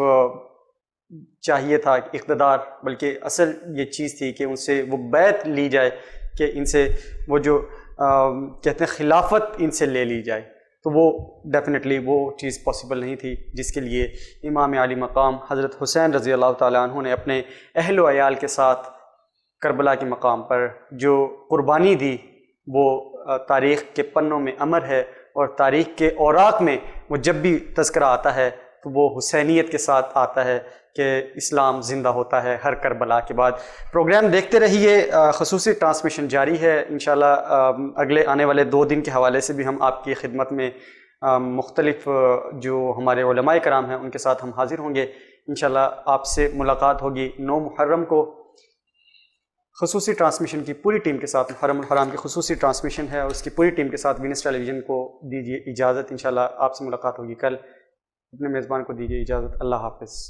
چاہیے تھا اقتدار، بلکہ اصل یہ چیز تھی کہ ان سے وہ بیعت لی جائے، کہ ان سے وہ جو کہتے ہیں خلافت ان سے لے لی جائے، تو وہ ڈیفینیٹلی وہ چیز پاسبل نہیں تھی، جس کے لیے امام علی مقام حضرت حسین رضی اللہ تعالیٰ عنہ نے اپنے اہل و عیال کے ساتھ کربلا کے مقام پر جو قربانی دی، وہ تاریخ کے پنوں میں امر ہے، اور تاریخ کے اوراق میں وہ جب بھی تذکرہ آتا ہے تو وہ حسینیت کے ساتھ آتا ہے کہ اسلام زندہ ہوتا ہے ہر کربلا کے بعد۔ پروگرام دیکھتے رہیے، خصوصی ٹرانسمیشن جاری ہے انشاءاللہ۔ اگلے آنے والے 2 دن کے حوالے سے بھی ہم آپ کی خدمت میں مختلف جو ہمارے علماء کرام ہیں ان کے ساتھ ہم حاضر ہوں گے انشاءاللہ۔ آپ سے ملاقات ہوگی 9 محرم کو خصوصی ٹرانسمیشن کی پوری ٹیم کے ساتھ۔ محرم الحرام کی خصوصی ٹرانسمیشن ہے، اور اس کی پوری ٹیم کے ساتھ وینس ٹیلی ویژن کو دیجیے اجازت، انشاءاللہ آپ سے ملاقات ہوگی کل۔ اپنے میزبان کو دیجیے اجازت، اللہ حافظ۔